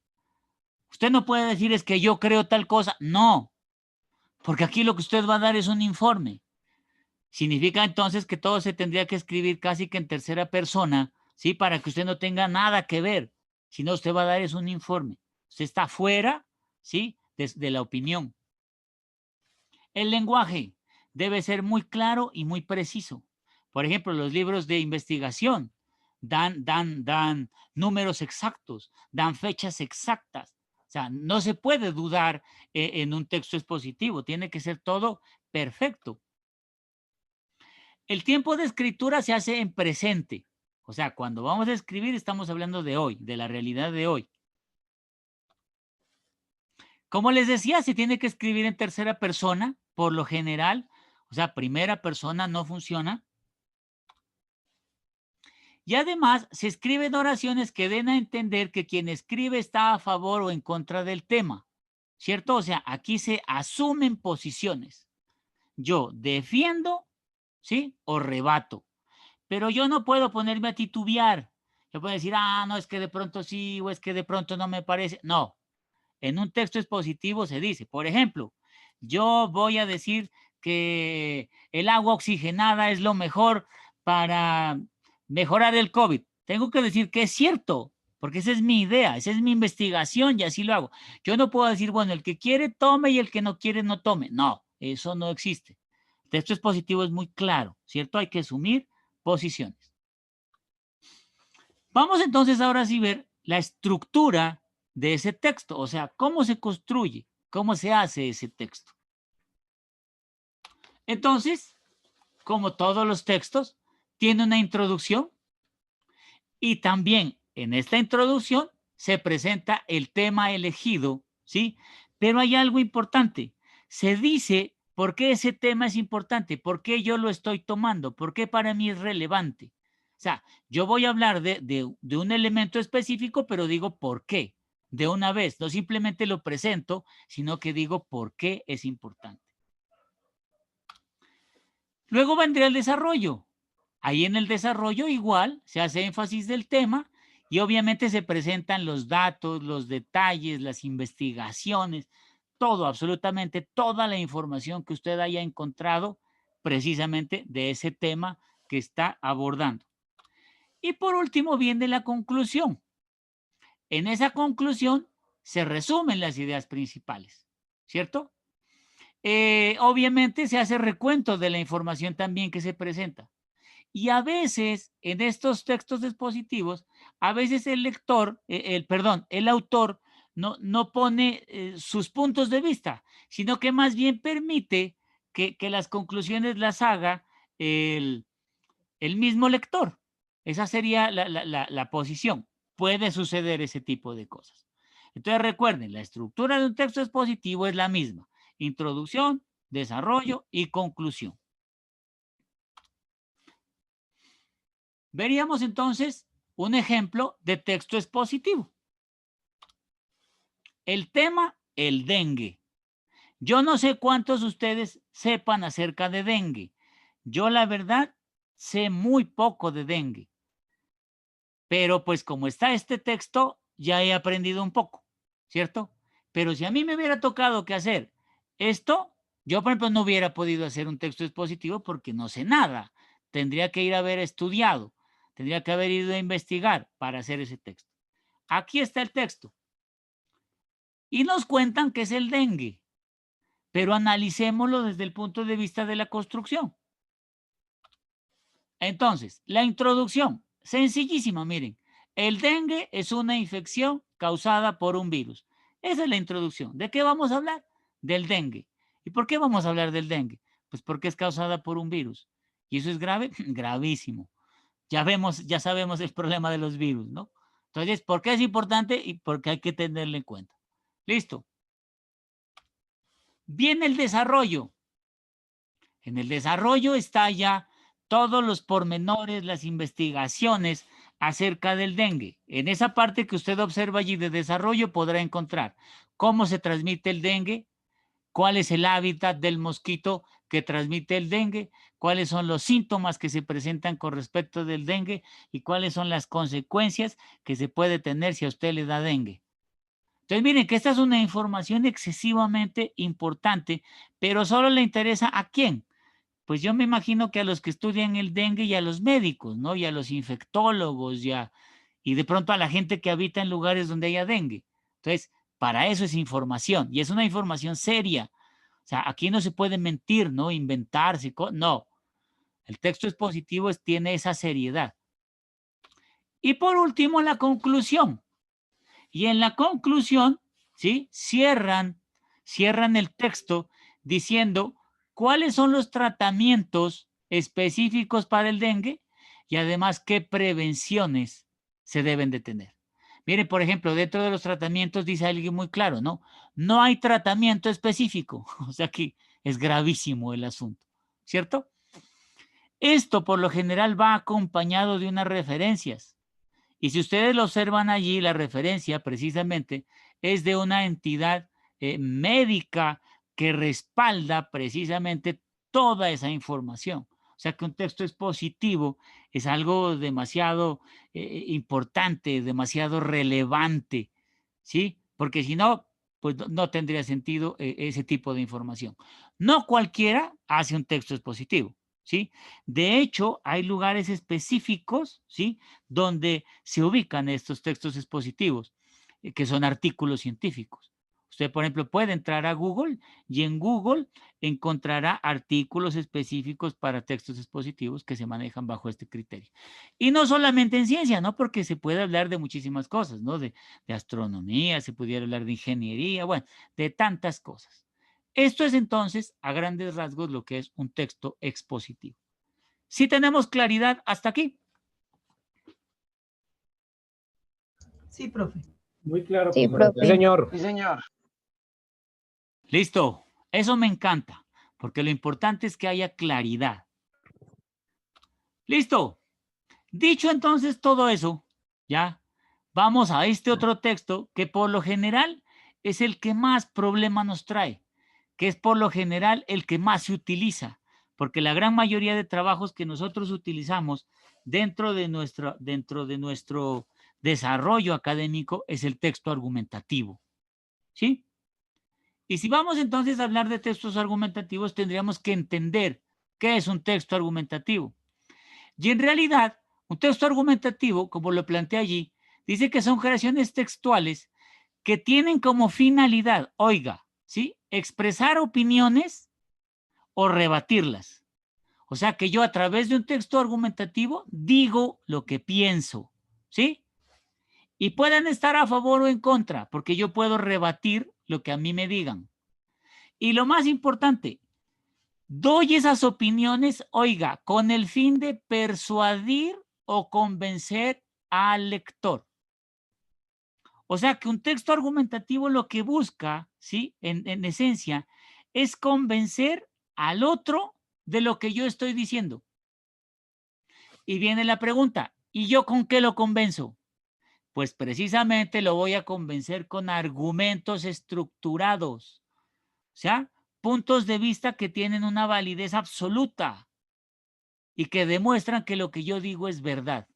Usted no puede decir es que yo creo tal cosa. No, porque aquí lo que usted va a dar es un informe. Significa entonces que todo se tendría que escribir casi que en tercera persona, ¿sí? Para que usted no tenga nada que ver. Si no, usted va a dar es un informe. Usted está fuera, ¿sí? De la opinión. El lenguaje debe ser muy claro y muy preciso. Por ejemplo, los libros de investigación dan números exactos, dan fechas exactas. O sea, no se puede dudar en un texto expositivo. Tiene que ser todo perfecto. El tiempo de escritura se hace en presente. O sea, cuando vamos a escribir estamos hablando de hoy, de la realidad de hoy. Como les decía, se tiene que escribir en tercera persona, por lo general. O sea, primera persona no funciona. Y además se escriben oraciones que den a entender que quien escribe está a favor o en contra del tema, ¿cierto? O sea, aquí se asumen posiciones. Yo defiendo, ¿sí? O rebato. Pero yo no puedo ponerme a titubear. Yo puedo decir, no, es que de pronto sí, o es que de pronto no me parece. No, en un texto expositivo se dice, por ejemplo, yo voy a decir que el agua oxigenada es lo mejor para mejorar el COVID. Tengo que decir que es cierto, porque esa es mi idea, esa es mi investigación y así lo hago. Yo no puedo decir, bueno, el que quiere tome y el que no quiere no tome. No, eso no existe. El texto expositivo es muy claro, ¿cierto? Hay que asumir posiciones. Vamos entonces ahora sí a ver la estructura de ese texto, o sea, cómo se construye, cómo se hace ese texto. Entonces, como todos los textos, tiene una introducción y también en esta introducción se presenta el tema elegido, ¿sí? Pero hay algo importante. Se dice por qué ese tema es importante, por qué yo lo estoy tomando, por qué para mí es relevante. O sea, yo voy a hablar de un elemento específico, pero digo por qué, de una vez. No simplemente lo presento, sino que digo por qué es importante. Luego vendría el desarrollo. Ahí en el desarrollo igual se hace énfasis del tema y obviamente se presentan los datos, los detalles, las investigaciones, todo, absolutamente toda la información que usted haya encontrado precisamente de ese tema que está abordando. Y por último viene la conclusión. En esa conclusión se resumen las ideas principales, ¿cierto? Obviamente se hace recuento de la información también que se presenta. Y a veces en estos textos expositivos, a veces el lector, el autor no pone sus puntos de vista, sino que más bien permite que las conclusiones las haga el mismo lector. Esa sería la posición. Puede suceder ese tipo de cosas. Entonces recuerden, la estructura de un texto expositivo es la misma. Introducción, desarrollo y conclusión. Veríamos entonces un ejemplo de texto expositivo. El tema, el dengue. Yo no sé cuántos de ustedes sepan acerca de dengue. Yo la verdad sé muy poco de dengue. Pero pues como está este texto, ya he aprendido un poco, ¿cierto? Pero si a mí me hubiera tocado que hacer esto, yo, por ejemplo, no hubiera podido hacer un texto expositivo porque no sé nada. Tendría que ir a haber estudiado, tendría que haber ido a investigar para hacer ese texto. Aquí está el texto. Y nos cuentan que es el dengue, pero analicémoslo desde el punto de vista de la construcción. Entonces, la introducción, sencillísima, miren. El dengue es una infección causada por un virus. Esa es la introducción. ¿De qué vamos a hablar? Del dengue. ¿Y por qué vamos a hablar del dengue? Pues porque es causada por un virus. ¿Y eso es grave? Gravísimo. Ya vemos, ya sabemos el problema de los virus, ¿no? Entonces, ¿por qué es importante? Y porque hay que tenerlo en cuenta. Listo. Viene el desarrollo. En el desarrollo está ya todos los pormenores, las investigaciones acerca del dengue. En esa parte que usted observa allí de desarrollo podrá encontrar cómo se transmite el dengue, cuál es el hábitat del mosquito que transmite el dengue, cuáles son los síntomas que se presentan con respecto del dengue y cuáles son las consecuencias que se puede tener si a usted le da dengue. Entonces, miren que esta es una información excesivamente importante, pero solo le interesa ¿a quién? Pues yo me imagino que a los que estudian el dengue y a los médicos, ¿no? Y a los infectólogos y de pronto a la gente que habita en lugares donde haya dengue. Entonces, para eso es información y es una información seria. O sea, aquí no se puede mentir, ¿no? Inventarse, no. El texto expositivo tiene esa seriedad. Y por último, la conclusión. Y en la conclusión, ¿sí? Cierran el texto diciendo cuáles son los tratamientos específicos para el dengue y además qué prevenciones se deben de tener. Mire, por ejemplo, dentro de los tratamientos dice alguien muy claro, ¿no? No hay tratamiento específico, o sea que es gravísimo el asunto, ¿cierto? Esto por lo general va acompañado de unas referencias. Y si ustedes lo observan allí, la referencia precisamente es de una entidad médica que respalda precisamente toda esa información. O sea que un texto expositivo es algo demasiado importante, demasiado relevante, ¿sí? Porque si no, pues no tendría sentido ese tipo de información. No cualquiera hace un texto expositivo, ¿sí? De hecho, hay lugares específicos, ¿sí? Donde se ubican estos textos expositivos, que son artículos científicos. Usted, por ejemplo, puede entrar a Google y en Google encontrará artículos específicos para textos expositivos que se manejan bajo este criterio. Y no solamente en ciencia, ¿no? Porque se puede hablar de muchísimas cosas, ¿no? De astronomía, se pudiera hablar de ingeniería, bueno, de tantas cosas. Esto es entonces, a grandes rasgos, lo que es un texto expositivo. ¿Sí tenemos claridad hasta aquí? Sí, profe. Muy claro, Sí, profesor. profe. Señor. Sí, señor. Listo. Eso me encanta, porque lo importante es que haya claridad. Listo. Dicho entonces todo eso, ya, vamos a este otro texto que por lo general es el que más problema nos trae, que es por lo general el que más se utiliza, porque la gran mayoría de trabajos que nosotros utilizamos dentro de nuestro desarrollo académico es el texto argumentativo, ¿sí? Y si vamos entonces a hablar de textos argumentativos, tendríamos que entender qué es un texto argumentativo. Y en realidad, un texto argumentativo, como lo planteé allí, dice que son creaciones textuales que tienen como finalidad, oiga, ¿sí? Expresar opiniones o rebatirlas. O sea que yo a través de un texto argumentativo digo lo que pienso, ¿sí? Y pueden estar a favor o en contra, porque yo puedo rebatir lo que a mí me digan. Y lo más importante, doy esas opiniones, oiga, con el fin de persuadir o convencer al lector. O sea que un texto argumentativo lo que busca, ¿sí? En esencia, es convencer al otro de lo que yo estoy diciendo. Y viene la pregunta, ¿y yo con qué lo convenzo? Pues precisamente lo voy a convencer con argumentos estructurados, o sea, puntos de vista que tienen una validez absoluta y que demuestran que lo que yo digo es verdad.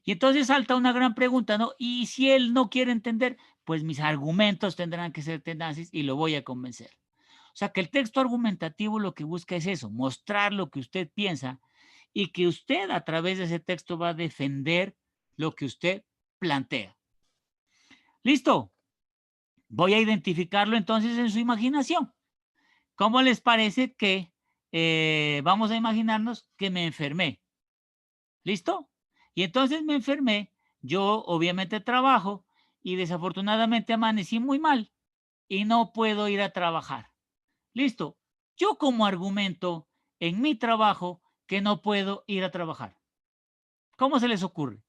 Y entonces salta una gran pregunta, ¿no? Y si él no quiere entender, pues mis argumentos tendrán que ser tenaces y lo voy a convencer. O sea que el texto argumentativo lo que busca es eso, mostrar lo que usted piensa y que usted a través de ese texto va a defender lo que usted plantea. ¿Listo? Voy a identificarlo entonces en su imaginación. ¿Cómo les parece que vamos a imaginarnos que me enfermé? ¿Listo? Y entonces me enfermé, yo obviamente trabajo y desafortunadamente amanecí muy mal y no puedo ir a trabajar. ¿Listo? Yo como argumento en mi trabajo que no puedo ir a trabajar. ¿Cómo se les ocurre?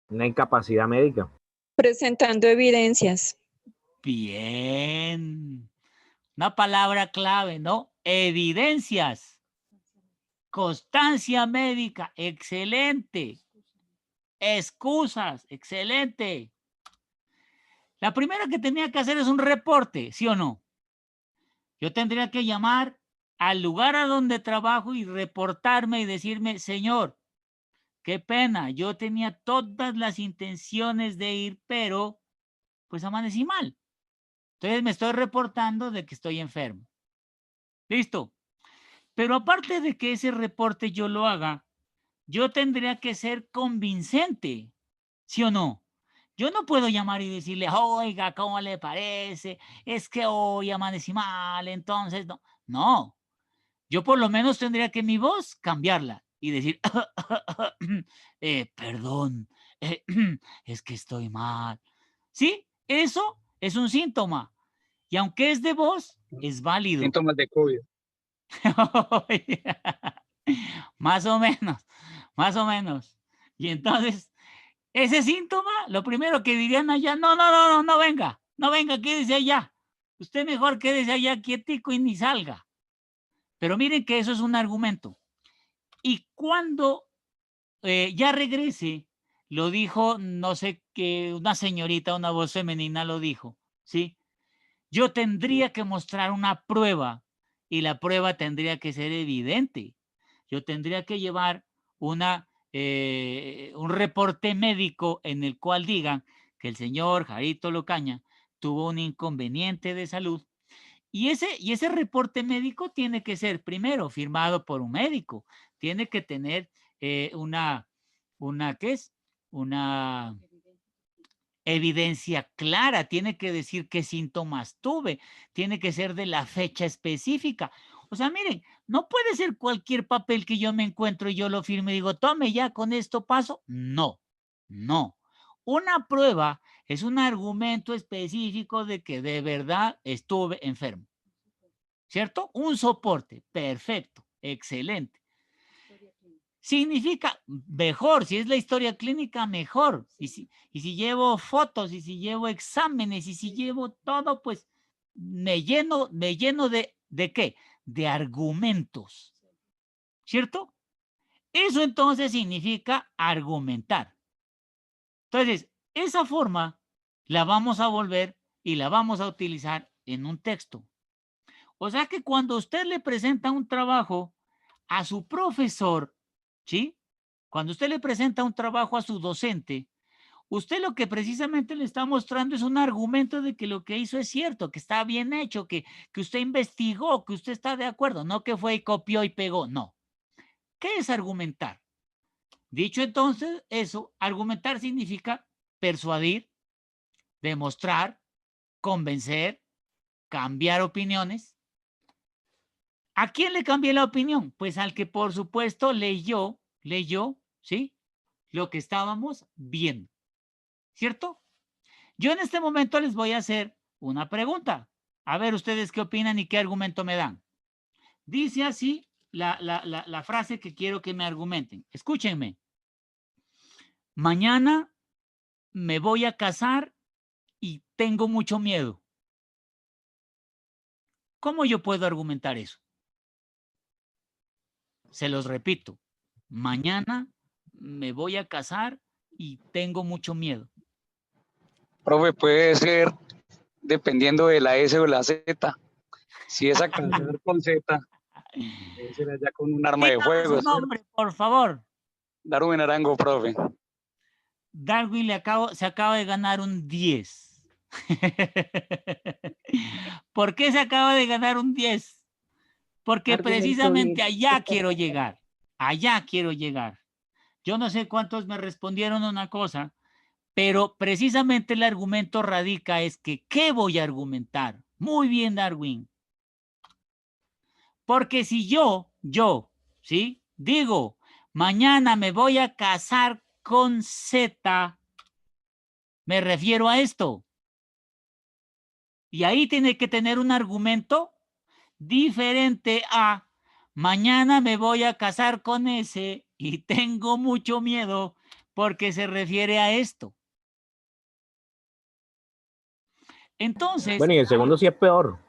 Una incapacidad médica. Presentando evidencias. Bien. Una palabra clave, ¿no? Evidencias. Constancia médica. Excelente. Excusas. Excelente. La primera que tenía que hacer es un reporte, ¿sí o no? Yo tendría que llamar al lugar a donde trabajo y reportarme y decirme, señor, qué pena, yo tenía todas las intenciones de ir, pero pues amanecí mal. Entonces me estoy reportando de que estoy enfermo. Listo. Pero aparte de que ese reporte yo lo haga, yo tendría que ser convincente, ¿sí o no? Yo no puedo llamar y decirle, oiga, ¿cómo le parece? Es que hoy amanecí mal, entonces no. No, yo por lo menos tendría que mi voz cambiarla y decir, perdón, es que estoy mal. ¿Sí? Eso es un síntoma. Y aunque es de voz, es válido. Síntomas de COVID. Más o menos, más o menos. Y entonces, ese síntoma, lo primero que dirían allá, no venga, quédese allá. Usted mejor quédese allá quietico y ni salga. Pero miren que eso es un argumento. Y cuando ya regrese, lo dijo, no sé qué, una señorita, una voz femenina lo dijo, ¿sí? Yo tendría que mostrar una prueba y la prueba tendría que ser evidente. Yo tendría que llevar un reporte médico en el cual digan que el señor Jarito Locaña tuvo un inconveniente de salud y ese reporte médico tiene que ser primero firmado por un médico, tiene que tener ¿qué es? Una evidencia clara, tiene que decir qué síntomas tuve, tiene que ser de la fecha específica. O sea, miren, no puede ser cualquier papel que yo me encuentro y yo lo firme y digo, tome ya, con esto paso. No, no. Una prueba es un argumento específico de que de verdad estuve enfermo. ¿Cierto? Un soporte. Perfecto. Excelente. Significa mejor, si es la historia clínica, mejor. Y si llevo fotos, y si llevo exámenes, y si llevo todo, pues me lleno ¿de qué? De argumentos. ¿Cierto? Eso entonces significa argumentar. Entonces, esa forma la vamos a volver y la vamos a utilizar en un texto. O sea que cuando usted le presenta un trabajo a su profesor, ¿sí? Cuando usted le presenta un trabajo a su docente, usted lo que precisamente le está mostrando es un argumento de que lo que hizo es cierto, que está bien hecho, que usted investigó, que usted está de acuerdo, no que fue y copió y pegó, no. ¿Qué es argumentar? Dicho entonces eso, argumentar significa persuadir, demostrar, convencer, cambiar opiniones. ¿A quién le cambié la opinión? Pues al que por supuesto leyó, ¿sí? Lo que estábamos viendo, ¿cierto? Yo en este momento les voy a hacer una pregunta. A ver ustedes qué opinan y qué argumento me dan. Dice así la frase que quiero que me argumenten. Escúchenme. Mañana me voy a casar y tengo mucho miedo. ¿Cómo yo puedo argumentar eso? Se los repito. Mañana me voy a casar y tengo mucho miedo. Profe, puede ser dependiendo de la S o la Z. Si es a casar con Z, puede ser allá con un arma de Dígame fuego. su nombre, por favor. Darwin Arango, profe. Darwin se acaba de ganar un 10. ¿Por qué se acaba de ganar un 10? Porque Argumento precisamente bien. allá quiero llegar. Allá quiero llegar. Yo no sé cuántos me respondieron una cosa, pero precisamente el argumento radica es que, ¿qué voy a argumentar? Muy bien, Darwin. Porque si yo, ¿sí? Digo, mañana me voy a casar con Z, me refiero a esto. Y ahí tiene que tener un argumento diferente a mañana me voy a casar con S y tengo mucho miedo porque se refiere a esto. Entonces... Bueno, y el segundo sí es peor.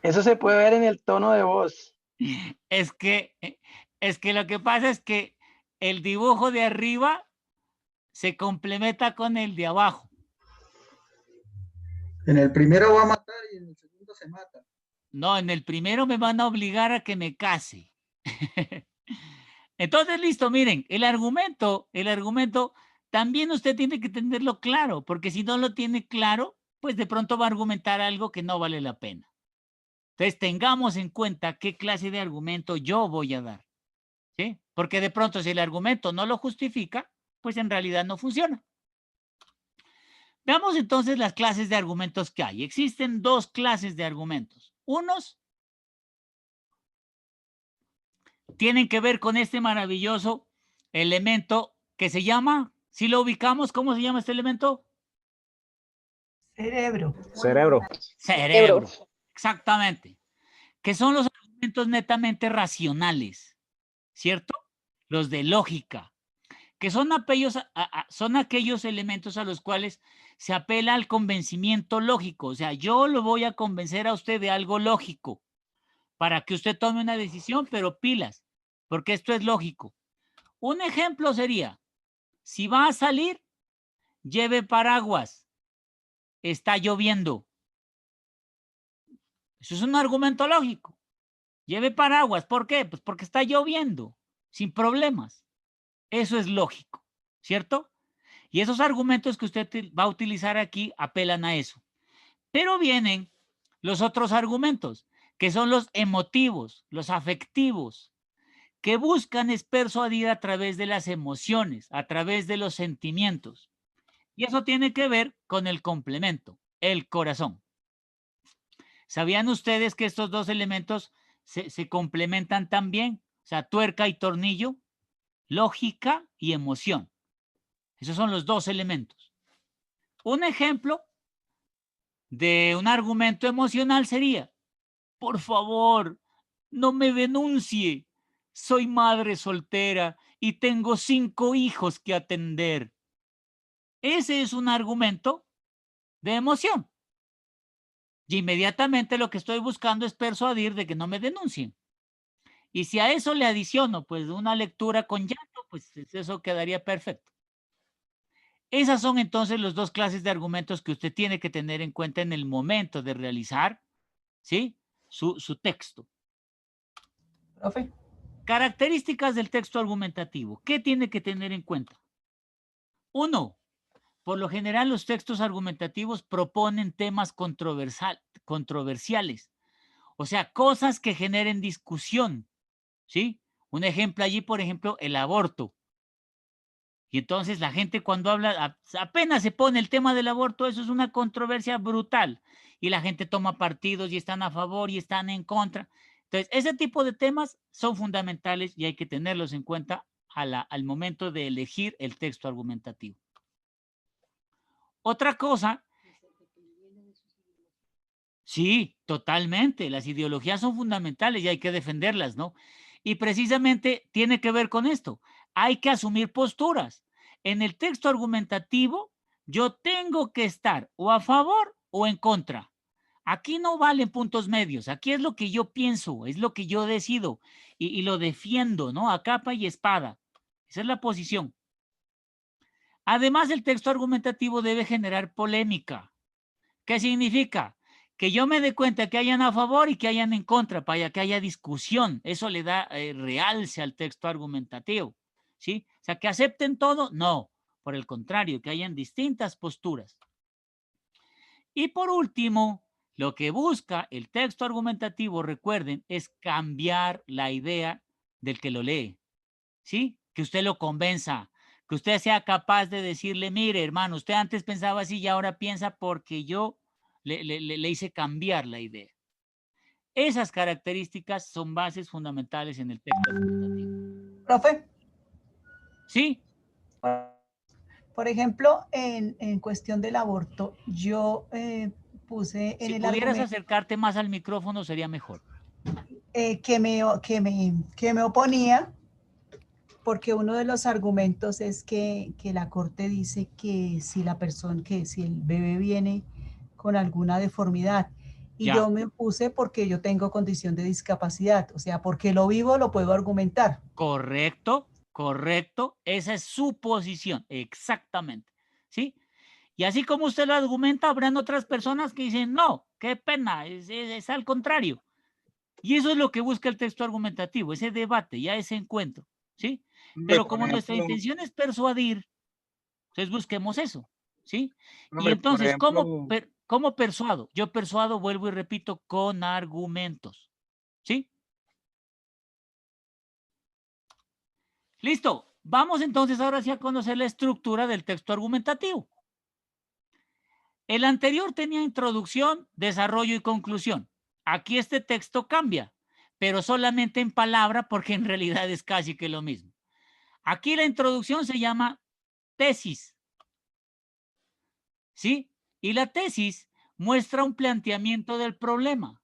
Eso se puede ver en el tono de voz. Es que lo que pasa es que el dibujo de arriba se complementa con el de abajo. En el primero va a matar y en el segundo se mata. No, en el primero me van a obligar a que me case. Entonces, listo, miren, el argumento, también usted tiene que tenerlo claro, porque si no lo tiene claro, pues de pronto va a argumentar algo que no vale la pena. Entonces, tengamos en cuenta qué clase de argumento yo voy a dar, ¿sí? Porque de pronto si el argumento no lo justifica, pues en realidad no funciona. Veamos entonces las clases de argumentos que hay. Existen dos clases de argumentos. Unos tienen que ver con este maravilloso elemento que se llama, si lo ubicamos, ¿cómo se llama este elemento? Cerebro. Cerebro. Exactamente. Que son los argumentos netamente racionales, ¿cierto? Los de lógica, que son aquellos elementos a los cuales se apela al convencimiento lógico. O sea, yo lo voy a convencer a usted de algo lógico para que usted tome una decisión, pero pilas, porque esto es lógico. Un ejemplo sería, si va a salir, lleve paraguas, está lloviendo. Eso es un argumento lógico. Lleve paraguas, ¿por qué? Pues porque está lloviendo, sin problemas. Eso es lógico, ¿cierto? Y esos argumentos que usted va a utilizar aquí apelan a eso. Pero vienen los otros argumentos, que son los emotivos, los afectivos, que buscan es persuadir a través de las emociones, a través de los sentimientos. Y eso tiene que ver con el complemento, el corazón. ¿Sabían ustedes que estos dos elementos se complementan también? O sea, tuerca y tornillo, lógica y emoción. Esos son los dos elementos. Un ejemplo de un argumento emocional sería, por favor, no me denuncie. Soy madre soltera y tengo 5 hijos que atender. Ese es un argumento de emoción. Y inmediatamente lo que estoy buscando es persuadir de que no me denuncien. Y si a eso le adiciono pues una lectura con llanto, pues eso quedaría perfecto. Esas son entonces las dos clases de argumentos que usted tiene que tener en cuenta en el momento de realizar, ¿sí?, su texto. Profe. Características del texto argumentativo. ¿Qué tiene que tener en cuenta? 1. Por lo general, los textos argumentativos proponen temas controversiales, o sea, cosas que generen discusión, ¿sí? Un ejemplo allí, por ejemplo, el aborto. Y entonces la gente cuando habla, apenas se pone el tema del aborto, eso es una controversia brutal. Y la gente toma partidos y están a favor y están en contra. Entonces, ese tipo de temas son fundamentales y hay que tenerlos en cuenta al momento de elegir el texto argumentativo. Otra cosa, sí, totalmente, las ideologías son fundamentales y hay que defenderlas, ¿no? Y precisamente tiene que ver con esto, hay que asumir posturas. En el texto argumentativo, yo tengo que estar o a favor o en contra. Aquí no valen puntos medios, aquí es lo que yo pienso, es lo que yo decido y lo defiendo, ¿no? A capa y espada. Esa es la posición. Además, el texto argumentativo debe generar polémica. ¿Qué significa? Que yo me dé cuenta que hayan a favor y que hayan en contra, para que haya discusión. Eso le da realce al texto argumentativo, ¿sí? O sea, que acepten todo, no. Por el contrario, que hayan distintas posturas. Y por último, lo que busca el texto argumentativo, recuerden, es cambiar la idea del que lo lee, ¿sí? Que usted lo convenza, que usted sea capaz de decirle, mire, hermano, usted antes pensaba así y ahora piensa porque yo le hice cambiar la idea. Esas características son bases fundamentales en el texto argumentativo. Profe, ¿Sí? por ejemplo, en cuestión del aborto, yo puse en Si el pudieras argumento acercarte más al micrófono sería mejor. que me oponía, porque uno de los argumentos es que la Corte dice que si la persona, que si el bebé viene con alguna deformidad, y Ya. yo me opuse porque yo tengo condición de discapacidad, o sea, porque lo vivo lo puedo argumentar. Correcto, correcto. Esa es su posición, exactamente. ¿Sí? Y así como usted lo argumenta, habrán otras personas que dicen, no, qué pena, es al contrario. Y eso es lo que busca el texto argumentativo, ese debate, ya ese encuentro. ¿Sí? Pero como nuestra intención es persuadir, entonces busquemos eso. ¿Sí? Y entonces, ¿cómo persuado? Yo persuado, vuelvo y repito, con argumentos. ¿Sí? Listo. Vamos entonces ahora sí a conocer la estructura del texto argumentativo. El anterior tenía introducción, desarrollo y conclusión. Aquí este texto cambia, pero solamente en palabra porque en realidad es casi que lo mismo. Aquí la introducción se llama tesis. ¿Sí? Y la tesis muestra un planteamiento del problema.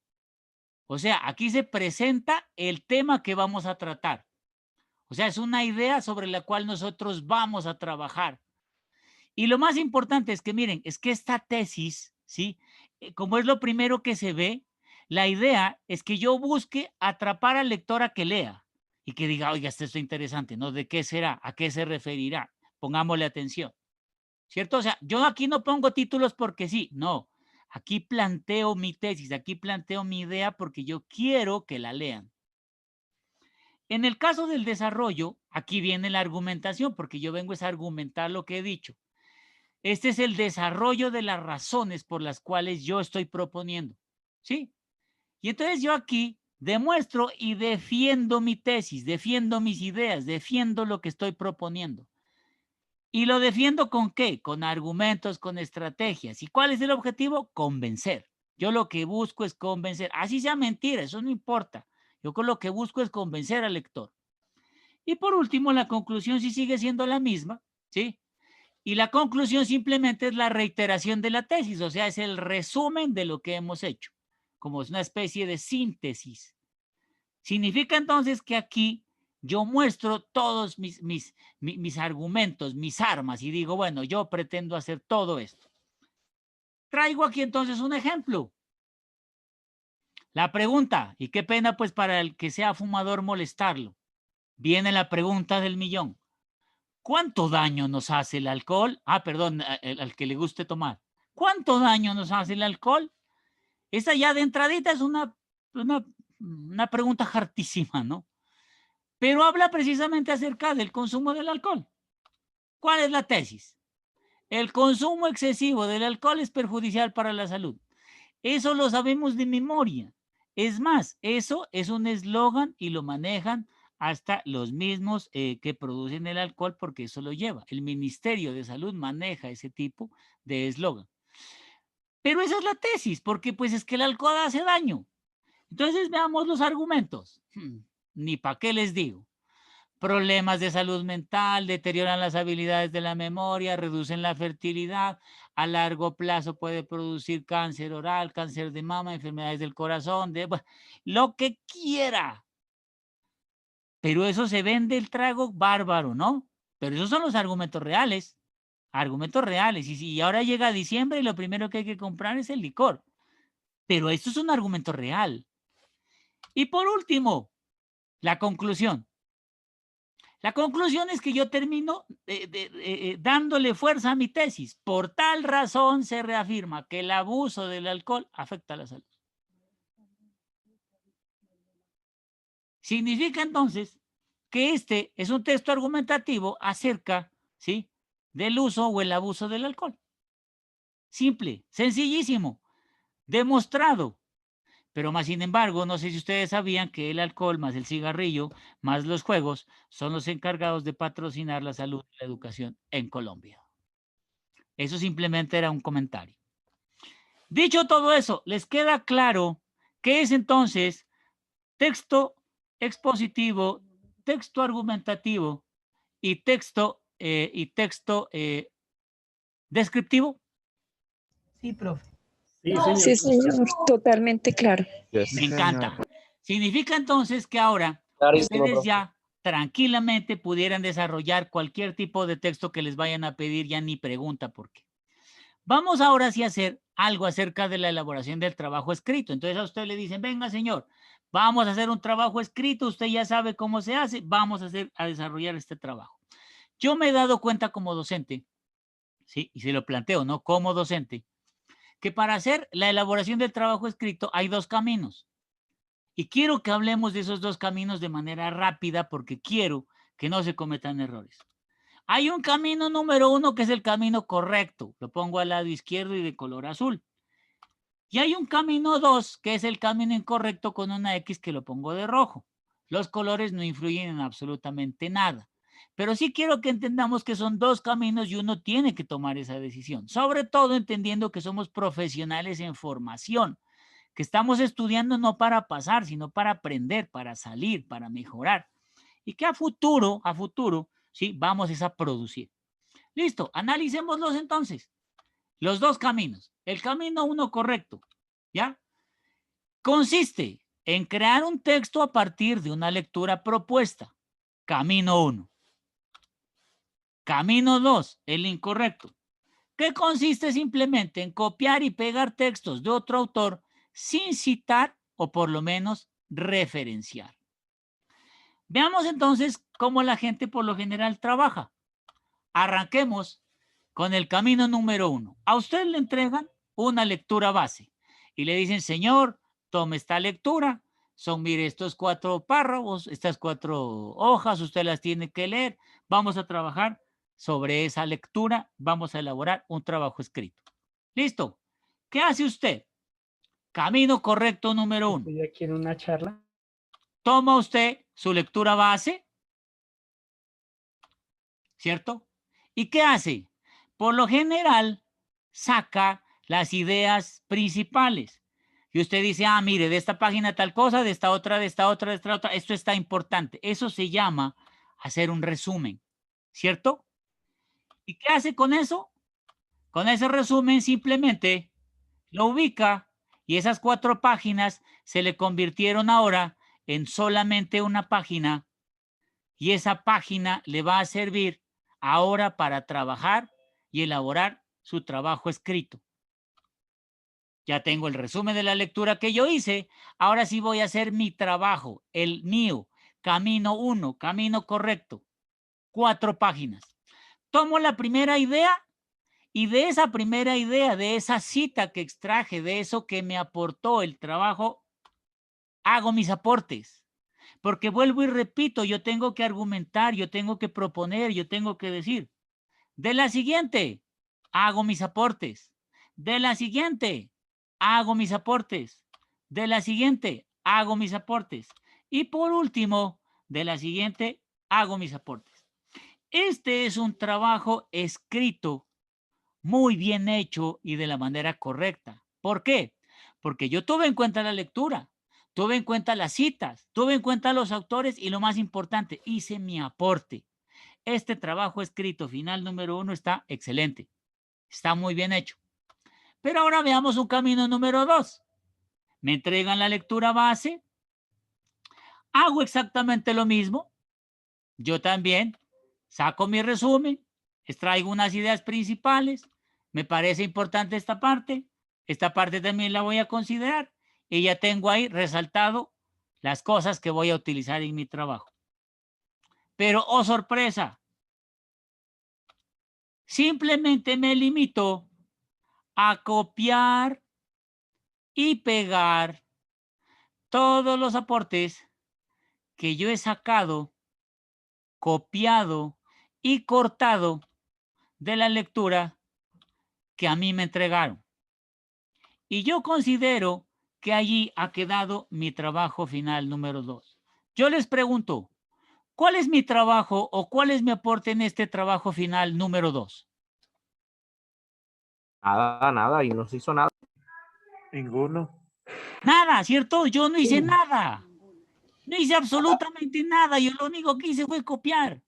O sea, aquí se presenta el tema que vamos a tratar. O sea, es una idea sobre la cual nosotros vamos a trabajar. Y lo más importante es que, miren, es que esta tesis, ¿sí? Como es lo primero que se ve, la idea es que yo busque atrapar al lector a que lea y que diga, oiga, esto está interesante, ¿no? ¿De qué será? ¿A qué se referirá? Pongámosle atención, ¿cierto? O sea, yo aquí no pongo títulos porque sí, no. Aquí planteo mi tesis, aquí planteo mi idea porque yo quiero que la lean. En el caso del desarrollo, aquí viene la argumentación, porque yo vengo a argumentar lo que he dicho. Este es el desarrollo de las razones por las cuales yo estoy proponiendo, ¿sí? Y entonces yo aquí demuestro y defiendo mi tesis, defiendo mis ideas, defiendo lo que estoy proponiendo. ¿Y lo defiendo con qué? Con argumentos, con estrategias. ¿Y cuál es el objetivo? Convencer. Yo lo que busco es convencer. Así sea mentira, eso no importa. Yo con lo que busco es convencer al lector. Y por último, la conclusión sí sigue siendo la misma, ¿sí? Y la conclusión simplemente es la reiteración de la tesis, o sea, es el resumen de lo que hemos hecho, como es una especie de síntesis. Significa entonces que aquí yo muestro todos mis argumentos, mis armas, y digo, bueno, yo pretendo hacer todo esto. Traigo aquí entonces un ejemplo. La pregunta, y qué pena pues para el que sea fumador molestarlo, viene la pregunta del millón. ¿Cuánto daño nos hace el alcohol? Perdón, al que le guste tomar. ¿Cuánto daño nos hace el alcohol? Esa ya de entradita es una pregunta hartísima, ¿no? Pero habla precisamente acerca del consumo del alcohol. ¿Cuál es la tesis? El consumo excesivo del alcohol es perjudicial para la salud. Eso lo sabemos de memoria. Es más, eso es un eslogan y lo manejan hasta los mismos que producen el alcohol porque eso lo lleva. El Ministerio de Salud maneja ese tipo de eslogan. Pero esa es la tesis, porque pues es que el alcohol hace daño. Entonces veamos los argumentos. Ni para qué les digo. Problemas de salud mental, deterioran las habilidades de la memoria, reducen la fertilidad, a largo plazo puede producir cáncer oral, cáncer de mama, enfermedades del corazón, lo que quiera. Pero eso se vende el trago bárbaro, ¿no? Pero esos son los argumentos reales. Argumentos reales. Y ahora llega diciembre y lo primero que hay que comprar es el licor. Pero esto es un argumento real. Y por último, la conclusión. La conclusión es que yo termino dándole fuerza a mi tesis. Por tal razón se reafirma que el abuso del alcohol afecta a la salud. Significa entonces que este es un texto argumentativo acerca, ¿sí?, del uso o el abuso del alcohol. Simple, sencillísimo, demostrado. Pero más sin embargo, no sé si ustedes sabían que el alcohol más el cigarrillo más los juegos son los encargados de patrocinar la salud y la educación en Colombia. Eso simplemente era un comentario. Dicho todo eso, ¿les queda claro qué es entonces texto expositivo, texto argumentativo y texto descriptivo? Sí, profe. Sí, señor. Sí, señor, totalmente claro. Me encanta. Significa entonces que ahora Clarísimo, ustedes profe. ya tranquilamente pudieran desarrollar cualquier tipo de texto que les vayan a pedir, ya ni pregunta por qué. Vamos ahora sí a hacer algo acerca de la elaboración del trabajo escrito. Entonces a usted le dicen, venga señor, vamos a hacer un trabajo escrito, usted ya sabe cómo se hace, vamos a desarrollar este trabajo. Yo me he dado cuenta como docente, ¿sí? Y se lo planteo, ¿no? Como docente, que para hacer la elaboración del trabajo escrito hay dos caminos. Y quiero que hablemos de esos dos caminos de manera rápida porque quiero que no se cometan errores. Hay un camino número uno que es el camino correcto. Lo pongo al lado izquierdo y de color azul. Y hay un camino 2 que es el camino incorrecto con una X que lo pongo de rojo. Los colores no influyen en absolutamente nada. Pero sí quiero que entendamos que son dos caminos y uno tiene que tomar esa decisión. Sobre todo entendiendo que somos profesionales en formación, que estamos estudiando no para pasar, sino para aprender, para salir, para mejorar. Y que a futuro, sí, vamos a producir. Listo, analicémoslos entonces. Los dos caminos. El camino 1 correcto, ¿ya? Consiste en crear un texto a partir de una lectura propuesta. Camino 1. Camino 2, el incorrecto, que consiste simplemente en copiar y pegar textos de otro autor sin citar o por lo menos referenciar. Veamos entonces cómo la gente por lo general trabaja. Arranquemos con el camino número 1. A usted le entregan una lectura base y le dicen, señor, tome esta lectura. Son, mire, estos 4 párrafos, estas 4 hojas, usted las tiene que leer. Vamos a trabajar sobre esa lectura, vamos a elaborar un trabajo escrito. ¿Listo? ¿Qué hace usted? Camino correcto número 1. Estoy aquí en una charla. Toma usted su lectura base, ¿cierto? ¿Y qué hace? Por lo general, saca las ideas principales. Y usted dice, ah, mire, de esta página tal cosa, de esta otra, de esta otra, de esta otra, esto está importante. Eso se llama hacer un resumen, ¿cierto? ¿Y qué hace con eso? Con ese resumen simplemente lo ubica y esas 4 páginas se le convirtieron ahora en solamente una página y esa página le va a servir ahora para trabajar y elaborar su trabajo escrito. Ya tengo el resumen de la lectura que yo hice, ahora sí voy a hacer mi trabajo, el mío, camino 1, camino correcto, 4 páginas. Tomo la primera idea y de esa primera idea, de esa cita que extraje, de eso que me aportó el trabajo, hago mis aportes. Porque vuelvo y repito, yo tengo que argumentar, yo tengo que proponer, yo tengo que decir. De la siguiente, hago mis aportes. De la siguiente, hago mis aportes. De la siguiente, hago mis aportes. Y por último, de la siguiente, hago mis aportes. Este es un trabajo escrito, muy bien hecho y de la manera correcta. ¿Por qué? Porque yo tuve en cuenta la lectura, tuve en cuenta las citas, tuve en cuenta los autores y lo más importante, hice mi aporte. Este trabajo escrito final número 1 está excelente, está muy bien hecho. Pero ahora veamos un camino número 2. Me entregan la lectura base, hago exactamente lo mismo, yo también saco mi resumen, extraigo unas ideas principales, me parece importante esta parte también la voy a considerar y ya tengo ahí resaltado las cosas que voy a utilizar en mi trabajo. Pero, oh sorpresa, simplemente me limito a copiar y pegar todos los aportes que yo he sacado, copiado y cortado de la lectura que a mí me entregaron. Y yo considero que allí ha quedado mi trabajo final número 2. Yo les pregunto, ¿cuál es mi trabajo o cuál es mi aporte en este trabajo final número 2? Nada, y no se hizo nada. Ninguno. Nada, ¿cierto? Yo no hice nada. No hice absolutamente nada. Yo lo único que hice fue copiar.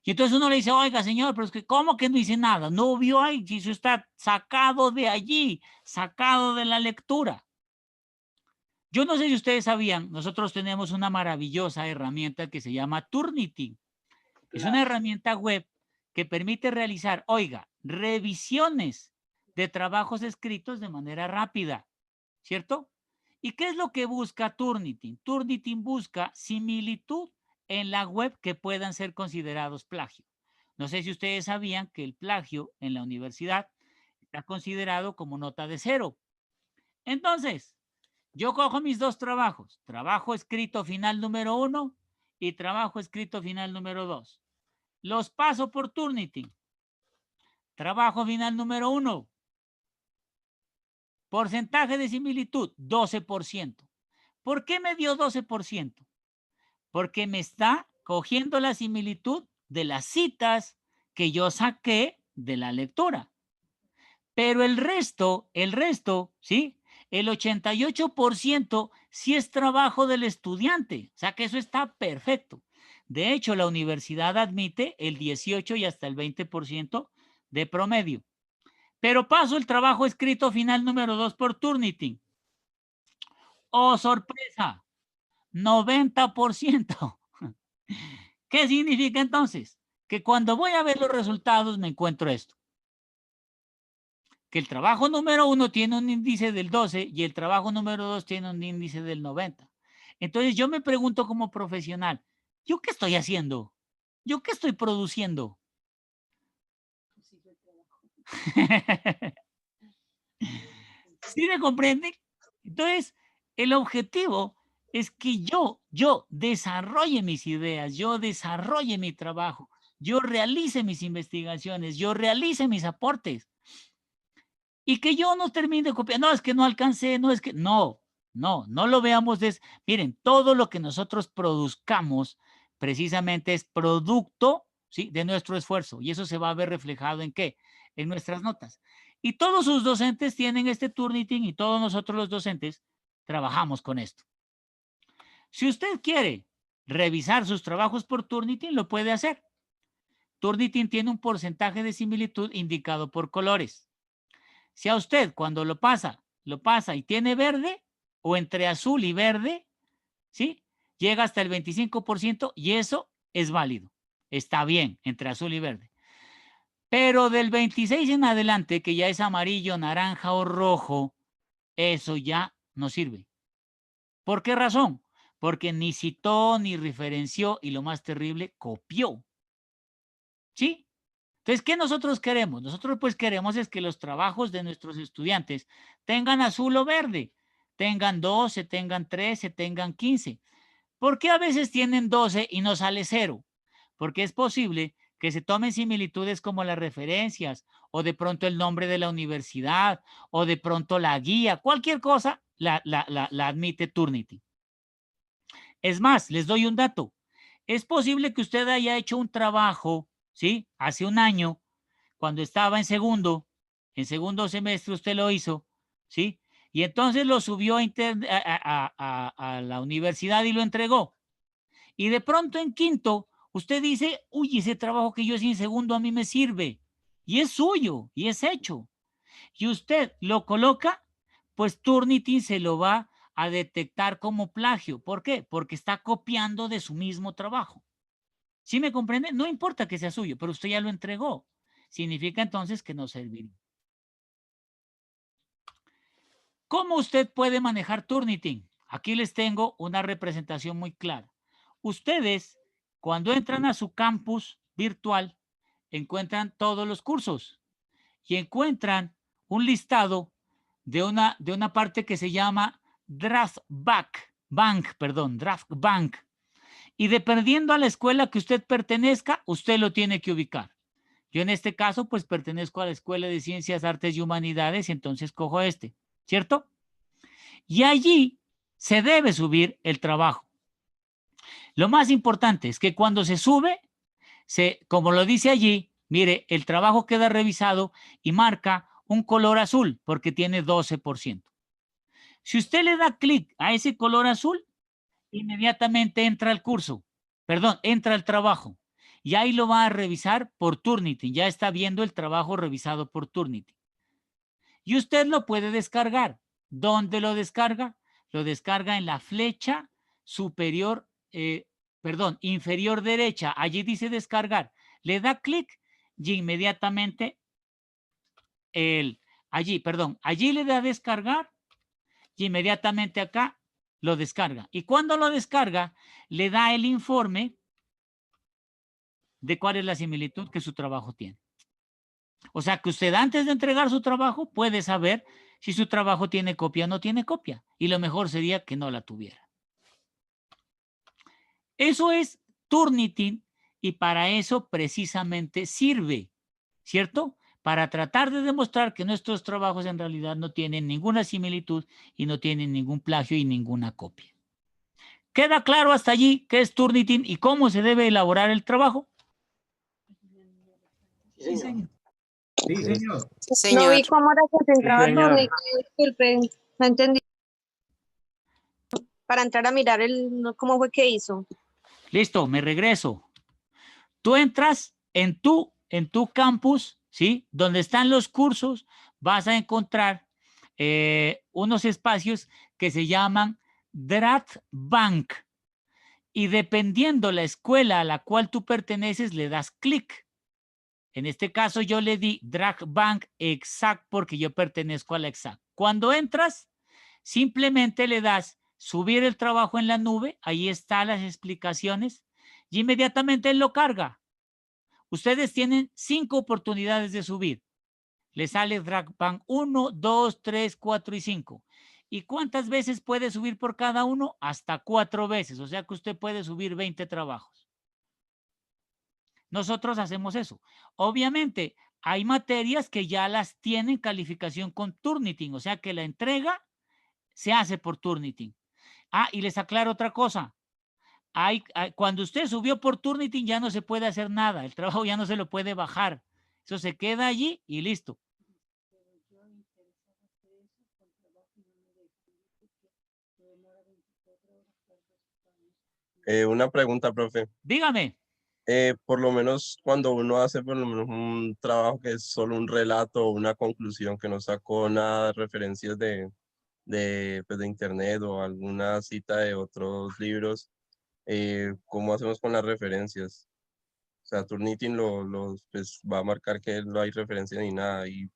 Y entonces uno le dice, oiga, señor, pero es que ¿cómo que no hice nada? No vio ahí, si eso está sacado de allí, sacado de la lectura. Yo no sé si ustedes sabían, nosotros tenemos una maravillosa herramienta que se llama Turnitin. Es una herramienta web que permite realizar, oiga, revisiones de trabajos escritos de manera rápida, ¿cierto? ¿Y qué es lo que busca Turnitin? Turnitin busca similitud en la web que puedan ser considerados plagio. No sé si ustedes sabían que el plagio en la universidad está considerado como nota de 0. Entonces, yo cojo mis dos trabajos, trabajo escrito final número 1 y trabajo escrito final número 2. Los paso por Turnitin. Trabajo final número 1. Porcentaje de similitud, 12%. ¿Por qué me dio 12%? Porque me está cogiendo la similitud de las citas que yo saqué de la lectura. Pero el resto, ¿sí? El 88% sí es trabajo del estudiante. O sea que eso está perfecto. De hecho, la universidad admite el 18 y hasta el 20% de promedio. Pero paso el trabajo escrito final número 2 por Turnitin. ¡Oh, sorpresa! 90%. ¿Qué significa entonces? Que cuando voy a ver los resultados me encuentro esto. Que el trabajo número 1 tiene un índice del 12 y el trabajo número 2 tiene un índice del 90. Entonces yo me pregunto como profesional, ¿yo qué estoy haciendo? ¿Yo qué estoy produciendo? ¿Sí me comprenden? Entonces, el objetivo es que yo desarrolle mis ideas, yo desarrolle mi trabajo, yo realice mis investigaciones, yo realice mis aportes. Y que yo no termine de copiar. No, es que no alcancé, no es que... No lo veamos Miren, todo lo que nosotros produzcamos precisamente es producto, ¿sí?, de nuestro esfuerzo. Y eso se va a ver reflejado ¿en qué? En nuestras notas. Y todos sus docentes tienen este Turnitin y todos nosotros los docentes trabajamos con esto. Si usted quiere revisar sus trabajos por Turnitin, lo puede hacer. Turnitin tiene un porcentaje de similitud indicado por colores. Si a usted cuando lo pasa y tiene verde o entre azul y verde, ¿sí?, llega hasta el 25% y eso es válido. Está bien, entre azul y verde. Pero del 26 en adelante, que ya es amarillo, naranja o rojo, eso ya no sirve. ¿Por qué razón? Porque ni citó, ni referenció y lo más terrible, copió. ¿Sí? Entonces, ¿qué nosotros queremos? Nosotros pues queremos es que los trabajos de nuestros estudiantes tengan azul o verde, tengan 12, tengan 13, tengan 15. ¿Por qué a veces tienen 12 y no sale 0? Porque es posible que se tomen similitudes como las referencias o de pronto el nombre de la universidad o de pronto la guía, cualquier cosa la admite Turnitin. Es más, les doy un dato. Es posible que usted haya hecho un trabajo, ¿sí?, hace un año, cuando estaba en segundo semestre usted lo hizo, ¿sí? Y entonces lo subió a la universidad y lo entregó. Y de pronto en quinto, usted dice, uy, ese trabajo que yo hice en segundo a mí me sirve. Y es suyo, y es hecho. Y usted lo coloca, pues Turnitin se lo va a detectar como plagio. ¿Por qué? Porque está copiando de su mismo trabajo. ¿Sí me comprende? No importa que sea suyo, pero usted ya lo entregó. Significa entonces que no serviría. ¿Cómo usted puede manejar Turnitin? Aquí les tengo una representación muy clara. Ustedes Cuando entran a su campus virtual, encuentran todos los cursos y encuentran un listado de una parte que se llama Draft Bank. Y dependiendo a la escuela que usted pertenezca, usted lo tiene que ubicar. Yo en este caso, pues pertenezco a la Escuela de Ciencias, Artes y Humanidades, y entonces cojo este, ¿cierto? Y allí se debe subir el trabajo. Lo más importante es que cuando se sube, como lo dice allí, mire, el trabajo queda revisado y marca un color azul porque tiene 12%. Si usted le da clic a ese color azul, inmediatamente entra al curso, entra al trabajo y ahí lo va a revisar por Turnitin. Ya está viendo el trabajo revisado por Turnitin. Y usted lo puede descargar. ¿Dónde lo descarga? Lo descarga en la flecha superior, inferior derecha. Allí dice descargar. Le da clic y inmediatamente allí le da descargar y inmediatamente acá lo descarga. Y cuando lo descarga, le da el informe de cuál es la similitud que su trabajo tiene. O sea que usted antes de entregar su trabajo puede saber si su trabajo tiene copia o no tiene copia. Y lo mejor sería que no la tuviera. Eso es Turnitin y para eso precisamente sirve, ¿cierto? Para tratar de demostrar que nuestros trabajos en realidad no tienen ninguna similitud y no tienen ningún plagio y ninguna copia. ¿Queda claro hasta allí qué es Turnitin y cómo se debe elaborar el trabajo? Sí, señor. Sí, señor. No vi cómo era que se entraba señor. Turnitin, disculpe, no entendí. Para entrar a mirar cómo fue que hizo. Listo, me regreso. Tú entras en tu campus, ¿sí? Donde están los cursos, vas a encontrar unos espacios que se llaman Draft Bank. Y dependiendo la escuela a la cual tú perteneces, le das clic. En este caso yo le di Draft Bank Exact porque yo pertenezco a la Exact. Cuando entras, simplemente le das subir el trabajo en la nube, ahí están las explicaciones y inmediatamente él lo carga. Ustedes tienen 5 oportunidades de subir. Le sale Draft Bank 1, 2, 3, 4 y 5. ¿Y cuántas veces puede subir por cada uno? Hasta 4 veces. O sea que usted puede subir 20 trabajos. Nosotros hacemos eso. Obviamente, hay materias que ya las tienen calificación con Turnitin. O sea que la entrega se hace por Turnitin. Y les aclaro otra cosa. Cuando usted subió por Turnitin ya no se puede hacer nada. El trabajo ya no se lo puede bajar. Eso se queda allí y listo. Una pregunta, profe. Dígame. Por lo menos cuando uno hace por lo menos un trabajo que es solo un relato o una conclusión que no sacó nada de referencias pues de internet o alguna cita de otros libros, ¿cómo hacemos con las referencias? O sea, Turnitin pues, va a marcar que no hay referencia ni nada y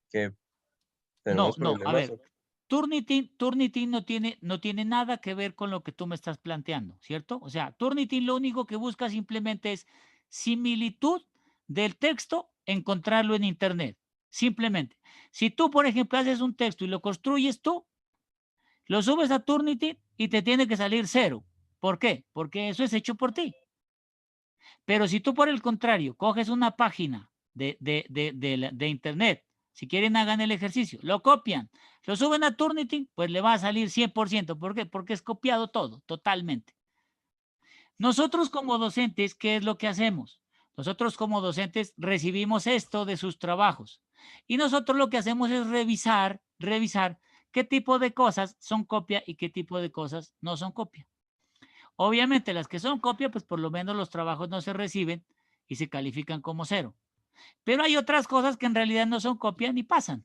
que tenemos problemas. A ver, Turnitin no tiene nada que ver con lo que tú me estás planteando, ¿cierto? O sea, Turnitin lo único que busca simplemente es similitud del texto, encontrarlo en internet. Simplemente. Si tú, por ejemplo, haces un texto y lo construyes tú, lo subes a Turnitin y te tiene que salir 0. ¿Por qué? Porque eso es hecho por ti. Pero si tú, por el contrario, coges una página de internet, si quieren hagan el ejercicio, lo copian, lo suben a Turnitin, pues le va a salir 100%. ¿Por qué? Porque es copiado todo, totalmente. Nosotros como docentes, ¿qué es lo que hacemos? Nosotros como docentes recibimos esto de sus trabajos y nosotros lo que hacemos es revisar qué tipo de cosas son copia y qué tipo de cosas no son copia. Obviamente las que son copia, pues por lo menos los trabajos no se reciben y se califican como 0. Pero hay otras cosas que en realidad no son copia ni pasan.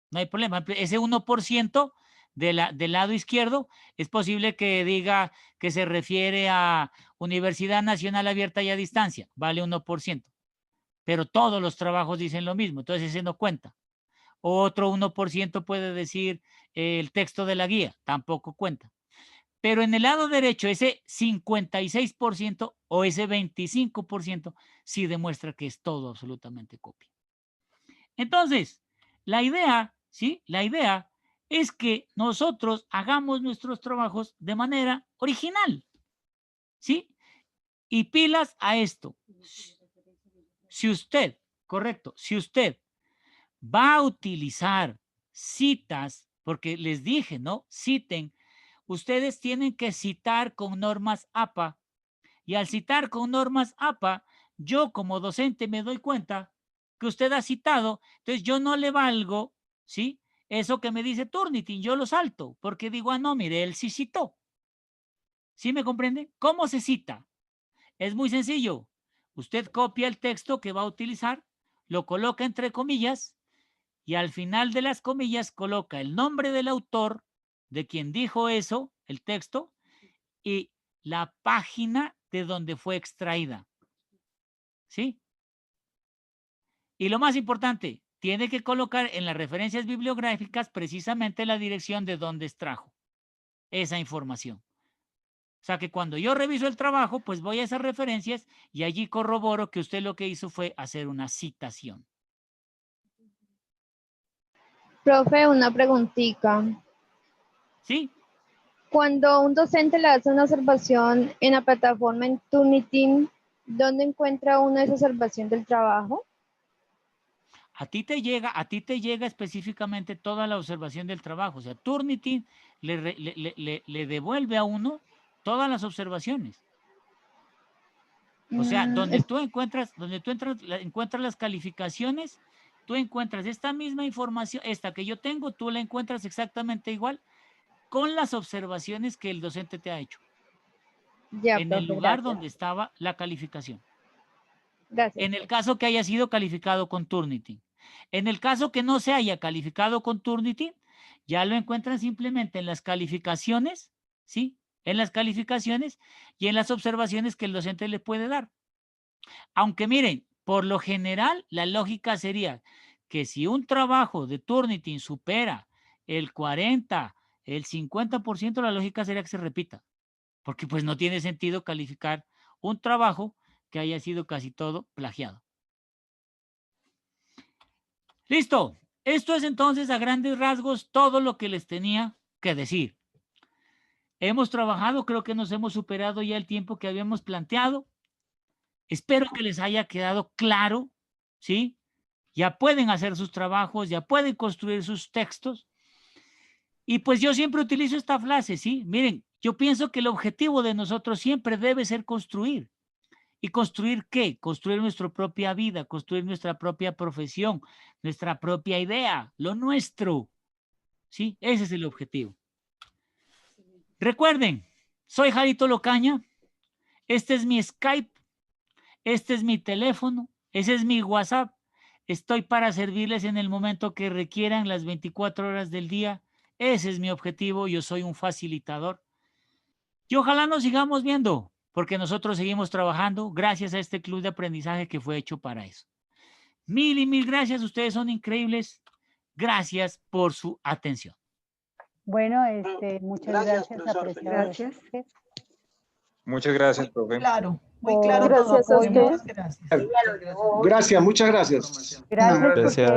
No hay problema. Ese 1% del lado izquierdo es posible que diga que se refiere a Universidad Nacional Abierta y a Distancia. Vale 1%. Pero todos los trabajos dicen lo mismo. Entonces ese no cuenta. Otro 1% puede decir el texto de la guía. Tampoco cuenta. Pero en el lado derecho, ese 56% o ese 25% sí demuestra que es todo absolutamente copia. Entonces, la idea, ¿sí? La idea es que nosotros hagamos nuestros trabajos de manera original, ¿sí? Y pilas a esto. Si usted, correcto, si usted va a utilizar citas, porque les dije, ¿no? Citen. Ustedes tienen que citar con normas APA. Y al citar con normas APA, yo como docente me doy cuenta que usted ha citado, entonces yo no le valgo, ¿sí? Eso que me dice Turnitin, yo lo salto, porque digo, ah, no, mire, él sí citó. ¿Sí me comprende? ¿Cómo se cita? Es muy sencillo. Usted copia el texto que va a utilizar, lo coloca entre comillas, y al final de las comillas coloca el nombre del autor, de quien dijo eso, el texto, y la página de donde fue extraída. ¿Sí? Y lo más importante, tiene que colocar en las referencias bibliográficas precisamente la dirección de donde extrajo esa información. O sea que cuando yo reviso el trabajo, pues voy a esas referencias y allí corroboro que usted lo que hizo fue hacer una citación. Profe, una preguntita. ¿Sí? Cuando un docente le hace una observación en la plataforma en Turnitin, ¿dónde encuentra uno esa observación del trabajo? A ti te llega específicamente toda la observación del trabajo. O sea, Turnitin le devuelve a uno todas las observaciones. O sea, donde tú encuentras las calificaciones, tú encuentras esta misma información, esta que yo tengo, tú la encuentras exactamente igual con las observaciones que el docente te ha hecho. Ya, en profe, el lugar gracias. donde estaba la calificación. Gracias. En el caso que haya sido calificado con Turnitin. En el caso que no se haya calificado con Turnitin, ya lo encuentran simplemente en las calificaciones, ¿sí? En las calificaciones y en las observaciones que el docente le puede dar. Aunque miren, por lo general, la lógica sería que si un trabajo de Turnitin supera el 40, el 50%, la lógica sería que se repita. Porque pues no tiene sentido calificar un trabajo que haya sido casi todo plagiado. Listo. Esto es entonces a grandes rasgos todo lo que les tenía que decir. Hemos trabajado, creo que nos hemos superado ya el tiempo que habíamos planteado. Espero que les haya quedado claro, ¿sí? Ya pueden hacer sus trabajos, ya pueden construir sus textos. Y pues yo siempre utilizo esta frase, ¿sí? Miren, yo pienso que el objetivo de nosotros siempre debe ser construir. ¿Y construir qué? Construir nuestra propia vida, construir nuestra propia profesión, nuestra propia idea, lo nuestro. ¿Sí? Ese es el objetivo. Recuerden, soy Jarito Locaña. Este es mi Skype. Este es mi teléfono. Ese es mi WhatsApp. Estoy para servirles en el momento que requieran, las 24 horas del día. Ese es mi objetivo. Yo soy un facilitador. Y ojalá nos sigamos viendo, porque nosotros seguimos trabajando gracias a este club de aprendizaje que fue hecho para eso. Mil y mil gracias. Ustedes son increíbles. Gracias por su atención. Bueno, muchas gracias, apreciado. Gracias. Muchas gracias, profe. Claro, muy Por claro todo. gracias a Muchas usted. gracias. Gracias, muchas gracias. Gracias. Gracias.